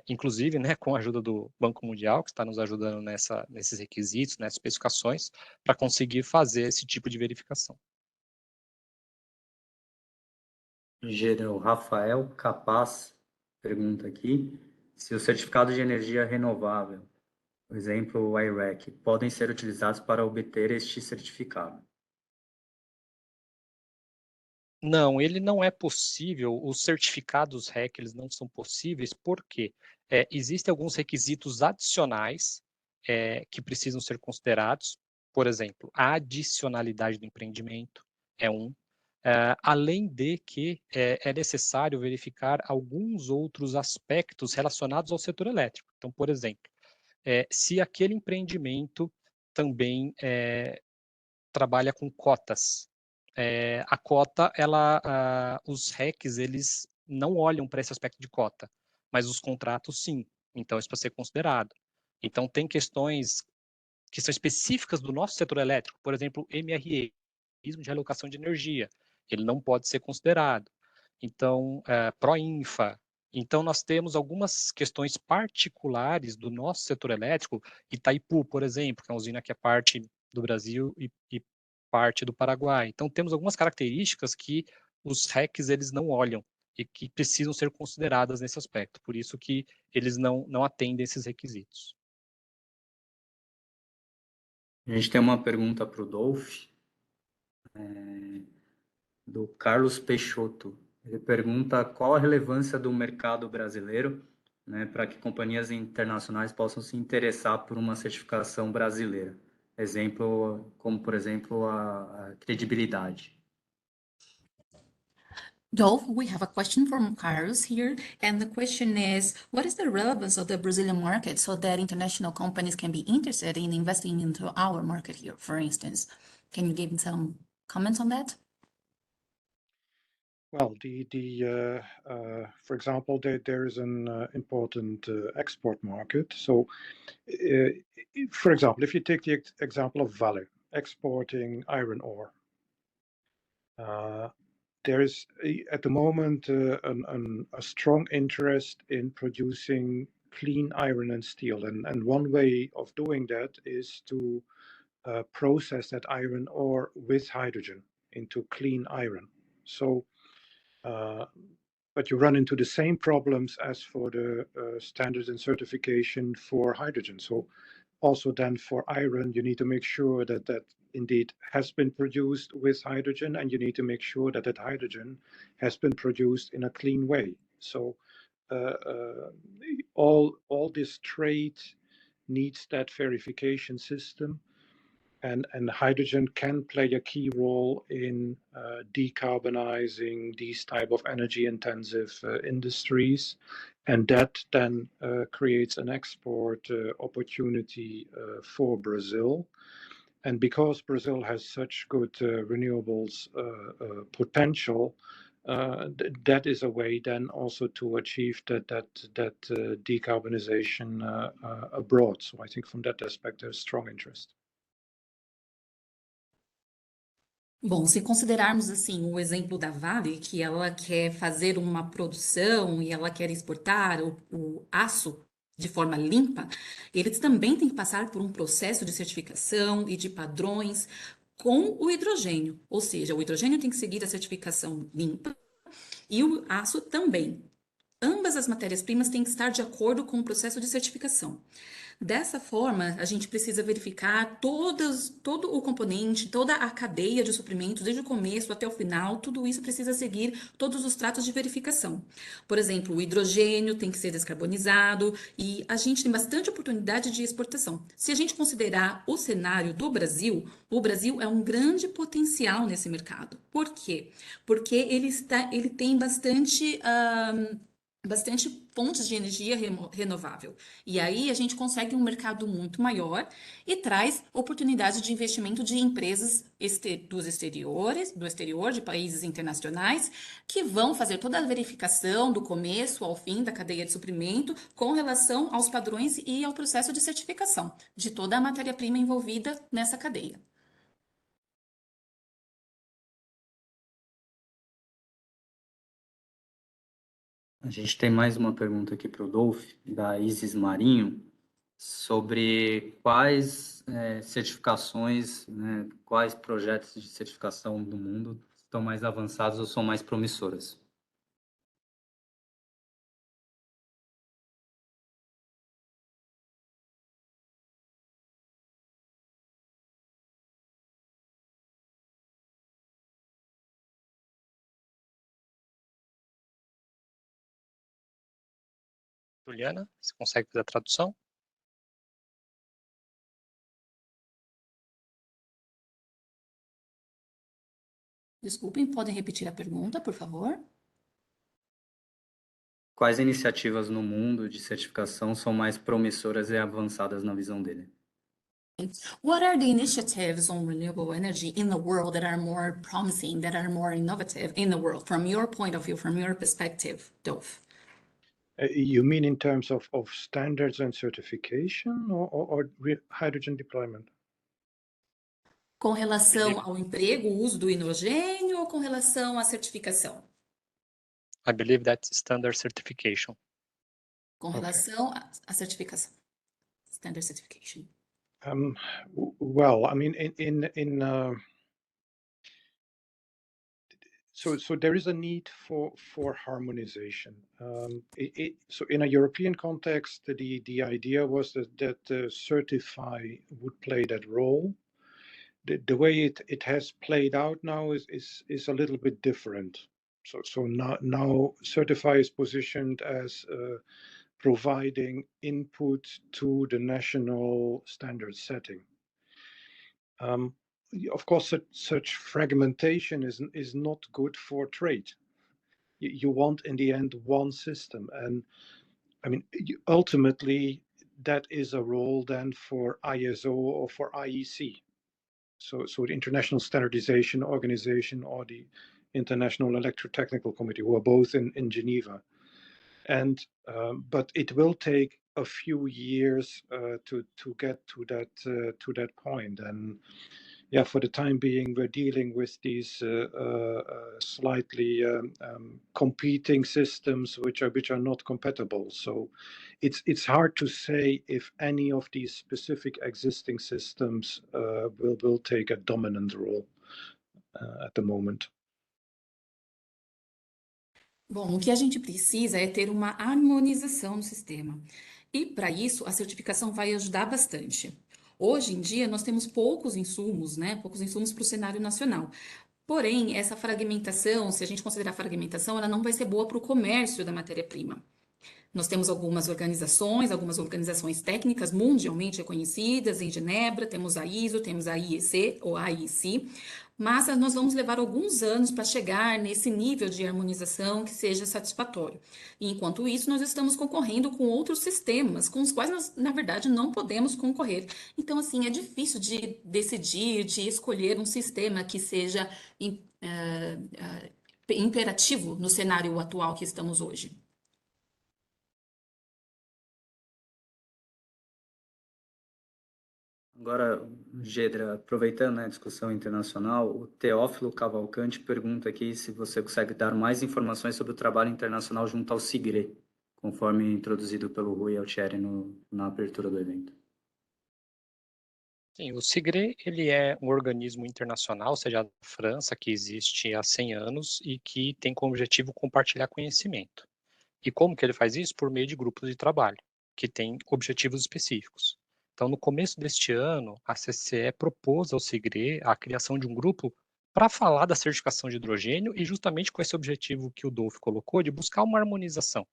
inclusive, né, com a ajuda do Banco Mundial, que está nos ajudando nesses requisitos, nessas especificações, para conseguir fazer esse tipo de verificação.
Engenheiro Rafael Capaz pergunta aqui se o certificado de energia renovável, por exemplo, o I-REC, podem ser utilizados para obter este certificado.
Não, ele não é possível, os certificados REC, eles não são possíveis, porque existem alguns requisitos adicionais que precisam ser considerados, por exemplo, a adicionalidade do empreendimento é um, além de que é necessário verificar alguns outros aspectos relacionados ao setor elétrico. Então, por exemplo, se aquele empreendimento também trabalha com cotas, a cota, os RECs, eles não olham para esse aspecto de cota, mas os contratos sim, então isso pode ser considerado. Então tem questões que são específicas do nosso setor elétrico, por exemplo, MRE, Mecanismo de Realocação de Energia, ele não pode ser considerado. Então, Proinfa. Então, nós temos algumas questões particulares do nosso setor elétrico, Itaipu, por exemplo, que é uma usina que é parte do Brasil e parte do Paraguai. Então, temos algumas características que os RECs eles não olham e que precisam ser consideradas nesse aspecto. Por isso que eles não atendem esses requisitos.
A gente tem uma pergunta para o Dolph, do Carlos Peixoto. Ele pergunta qual a relevância do mercado brasileiro, né, para que companhias internacionais possam se interessar por uma certificação brasileira. Exemplo, como por exemplo a credibilidade.
Dolph, we have a question from Carlos here, and the question is, what is the relevance of the Brazilian market so that international companies can be interested in investing into our market here, for instance? Can you give some comments on that?
Well, for example, there is an important export market. So, for example, if you take the example of Vale exporting iron ore, there is at the moment a strong interest in producing clean iron and steel, and one way of doing that is to process that iron ore with hydrogen into clean iron. So, but you run into the same problems as for the standards and certification for hydrogen. So also then for iron, you need to make sure that that indeed has been produced with hydrogen, and you need to make sure that that hydrogen has been produced in a clean way. So all this trade needs that verification system, and hydrogen can play a key role in decarbonizing these type of energy intensive industries, and that then creates an export opportunity for Brazil. And because Brazil has such good renewables potential, that is a way then also to achieve that decarbonization abroad. So I think from that aspect, there's strong interest.
Bom, se considerarmos assim o exemplo da Vale, que ela quer fazer uma produção e ela quer exportar o aço de forma limpa, eles também têm que passar por um processo de certificação e de padrões com o hidrogênio. Ou seja, o hidrogênio tem que seguir a certificação limpa e o aço também. ambas as matérias-primas têm que estar de acordo com o processo de certificação. Dessa forma, a gente precisa verificar todo o componente, toda a cadeia de suprimentos, desde o começo até o final, tudo isso precisa seguir todos os tratos de verificação. Por exemplo, o hidrogênio tem que ser descarbonizado e a gente tem bastante oportunidade de exportação. Se a gente considerar o cenário do Brasil, o Brasil é um grande potencial nesse mercado. Por quê? Porque ele tem bastante fontes de energia renovável. E aí a gente consegue um mercado muito maior e traz oportunidade de investimento de empresas do exterior, de países internacionais, que vão fazer toda a verificação do começo ao fim da cadeia de suprimento com relação aos padrões e ao processo de certificação de toda a matéria-prima envolvida nessa cadeia.
A gente tem mais uma pergunta aqui para o Dolph, da Isis Marinho, sobre quais certificações, né, quais projetos de certificação do mundo estão mais avançados ou são mais promissoras.
Juliana, você consegue fazer a tradução?
Desculpem, podem repetir a pergunta, por favor?
Quais iniciativas no mundo de certificação são mais promissoras e avançadas na visão dele?
What are the initiatives on renewable energy in the world that are more promising, that are more innovative in the world, from your point of view, from your perspective, Dolph?
You mean in terms of standards and certification or hydrogen deployment?
Com relação ao emprego, o uso do hidrogênio ou com relação à certificação?
I believe that's standard certification.
Com relação à certificação. Standard certification.
Well, I mean, so there is a need for harmonization. So in a European context, the idea was that Certify would play that role. The way it has played out now is a little bit different. So now Certify is positioned as providing input to the national standard setting. Of course, such fragmentation is not good for trade. You want, in the end, one system. And I mean, ultimately, that is a role then for ISO or for IEC. So the International Standardization Organization or the International Electrotechnical Committee, who are both in Geneva. And but it will take a few years to get to that point. And yeah, for the time being, we're dealing with these slightly competing systems which are not compatible. So it's hard to say if any of these specific existing systems will take a dominant role at the moment.
Bom, o que a gente precisa é ter uma harmonização no sistema. E para isso, a certificação vai ajudar bastante. Hoje em dia, nós temos poucos insumos, né? Poucos insumos para o cenário nacional. Porém, essa fragmentação, se a gente considerar fragmentação, ela não vai ser boa para o comércio da matéria-prima. Nós temos algumas organizações técnicas mundialmente reconhecidas em Genebra, temos a ISO, temos a IEC ou a IEC, mas nós vamos levar alguns anos para chegar nesse nível de harmonização que seja satisfatório. E enquanto isso, nós estamos concorrendo com outros sistemas, com os quais nós, na verdade, não podemos concorrer. Então, assim, é difícil de decidir, de escolher um sistema que seja imperativo no cenário atual que estamos hoje.
Agora, Gedra, aproveitando, né, a discussão internacional, o Teófilo Cavalcante pergunta aqui se você consegue dar mais informações sobre o trabalho internacional junto ao SIGRE, conforme introduzido pelo Rui Altieri na abertura do evento.
Sim, o SIGRE, ele é um organismo internacional, seja da França, que existe há 100 anos e que tem como objetivo compartilhar conhecimento. E como que ele faz isso? Por meio de grupos de trabalho, que têm objetivos específicos. Então, no começo deste ano, a CCE propôs ao SIGRE a criação de um grupo para falar da certificação de hidrogênio e justamente com esse objetivo que o Dolf colocou, de buscar uma harmonização.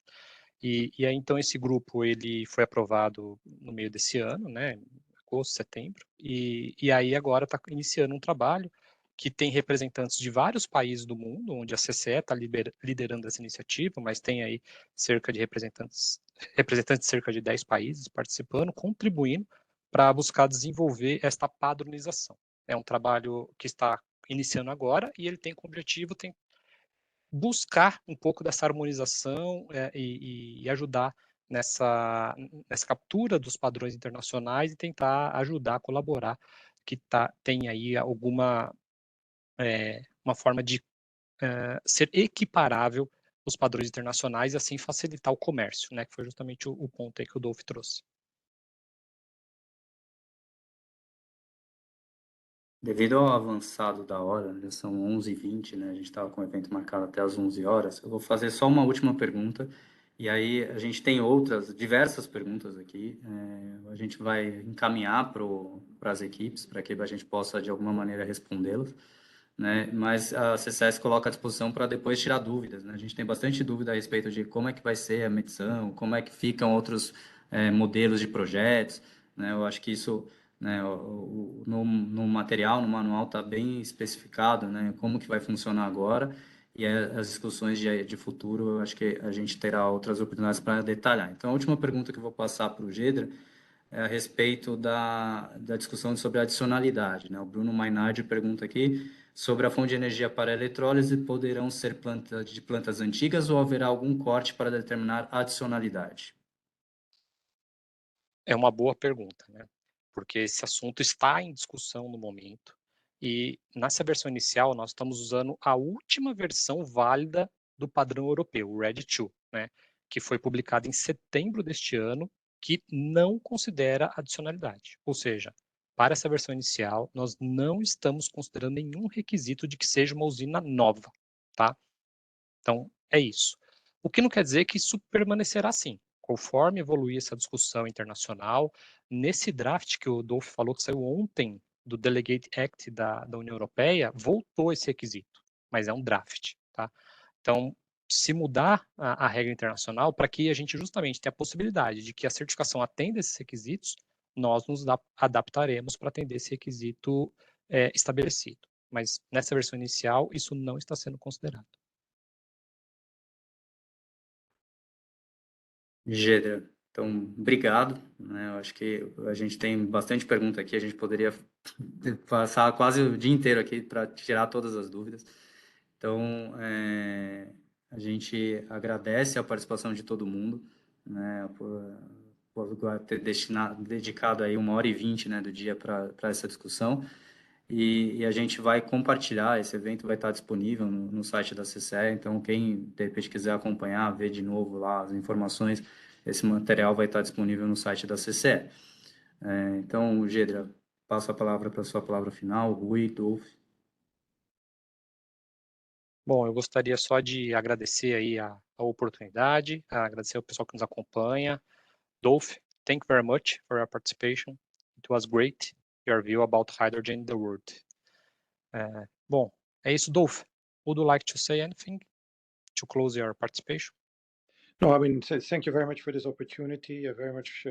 E aí, então, esse grupo ele foi aprovado no meio desse ano, né, agosto, setembro, e aí agora está iniciando um trabalho que tem representantes de vários países do mundo, onde a CCE está liderando essa iniciativa, mas tem aí cerca de representantes de cerca de 10 países participando, contribuindo para buscar desenvolver esta padronização. É um trabalho que está iniciando agora e ele tem como objetivo buscar um pouco dessa harmonização e ajudar nessa captura dos padrões internacionais e tentar ajudar, colaborar, que tem aí uma forma de ser equiparável os padrões internacionais e assim facilitar o comércio, né, que foi justamente o ponto aí que o Dolf trouxe.
Devido ao avançado da hora, já são 11h20, né? A gente estava com o evento marcado até as 11 horas. Eu vou fazer só uma última pergunta, e aí a gente tem diversas perguntas aqui. A gente vai encaminhar para as equipes, para que a gente possa, de alguma maneira, respondê-las, né? Mas a CCS coloca à disposição para depois tirar dúvidas, né? A gente tem bastante dúvida a respeito de como é que vai ser a medição, como é que ficam outros modelos de projetos, né? Eu acho que isso, né, no material, no manual, está bem especificado, né, como que vai funcionar agora, e as discussões de futuro, eu acho que a gente terá outras oportunidades para detalhar. Então, a última pergunta que eu vou passar para o Gedra é a respeito da discussão sobre a adicionalidade, né? O Bruno Mainardi pergunta aqui sobre a fonte de energia para eletrólise, poderão ser de plantas antigas ou haverá algum corte para determinar a adicionalidade?
É uma boa pergunta, né? Porque esse assunto está em discussão no momento e nessa versão inicial nós estamos usando a última versão válida do padrão europeu, o RED II, né? Que foi publicado em setembro deste ano, que não considera adicionalidade. Ou seja, para essa versão inicial, nós não estamos considerando nenhum requisito de que seja uma usina nova, tá? Então, é isso. O que não quer dizer que isso permanecerá assim. Conforme evoluir essa discussão internacional, nesse draft que o Dolf falou que saiu ontem do Delegate Act da União Europeia, voltou esse requisito, mas é um draft, tá? Então, se mudar a regra internacional, para que a gente justamente tenha a possibilidade de que a certificação atenda esses requisitos, nós nos adaptaremos para atender esse requisito estabelecido. Mas nessa versão inicial, isso não está sendo considerado.
Gedra, então, obrigado, né? Eu acho que a gente tem bastante pergunta aqui, a gente poderia passar quase o dia inteiro aqui para tirar todas as dúvidas. Então, a gente agradece a participação de todo mundo, né, por ter dedicado aí 1h20, né, do dia para essa discussão. E a gente vai compartilhar, esse evento vai estar disponível no site da CCE, então quem de repente quiser acompanhar, ver de novo lá as informações, esse material vai estar disponível no site da CCE. Então, Gedra, passo a palavra para a sua palavra final, Rui, Dolf.
Bom, eu gostaria só de agradecer aí a oportunidade, agradecer ao pessoal que nos acompanha. Dolf, thank you very much for your participation. It was great, your view about hydrogen in the world. Bom, é isso, Dolf. Would you like to say anything to close your participation?
No, I mean, thank you very much for this opportunity. I very much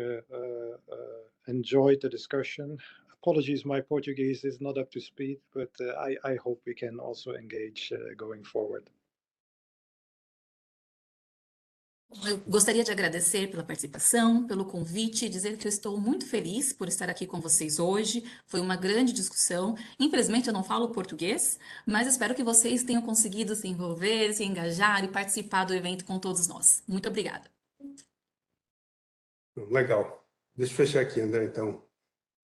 enjoyed the discussion. Apologies, my Portuguese is not up to speed, but I hope we can also engage going forward.
Eu gostaria de agradecer pela participação, pelo convite, e dizer que eu estou muito feliz por estar aqui com vocês hoje. Foi uma grande discussão. Infelizmente, eu não falo português, mas espero que vocês tenham conseguido se envolver, se engajar e participar do evento com todos nós. Muito obrigada.
Legal. Deixa eu fechar aqui, André, então.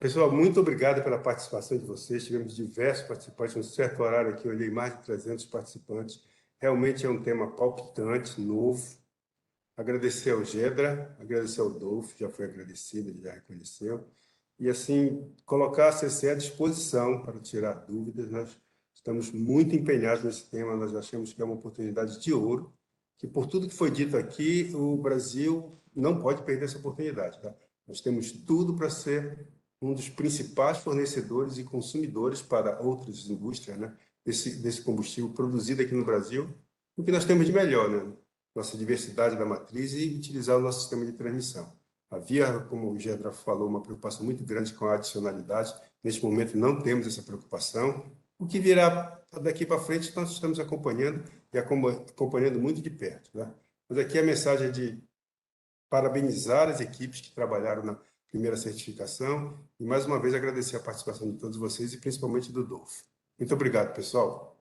Pessoal, muito obrigado pela participação de vocês. Tivemos diversos participantes, um certo horário aqui, eu olhei mais de 300 participantes. Realmente é um tema palpitante, novo. Agradecer ao Gedra, agradecer ao Dolf, já foi agradecido, ele já reconheceu. E, assim, colocar a CCE à disposição para tirar dúvidas. Nós estamos muito empenhados nesse tema, nós achamos que é uma oportunidade de ouro que, por tudo que foi dito aqui, o Brasil não pode perder essa oportunidade. Tá? Nós temos tudo para ser um dos principais fornecedores e consumidores para outras indústrias, né? desse combustível produzido aqui no Brasil, o que nós temos de melhor, né? Nossa diversidade da matriz e utilizar o nosso sistema de transmissão. Havia, como o Gedra falou, uma preocupação muito grande com a adicionalidade. Neste momento não temos essa preocupação. O que virá daqui para frente nós estamos acompanhando e acompanhando muito de perto. Né? Mas aqui a mensagem é de parabenizar as equipes que trabalharam na primeira certificação e, mais uma vez, agradecer a participação de todos vocês e, principalmente, do Dolfo. Muito obrigado, pessoal.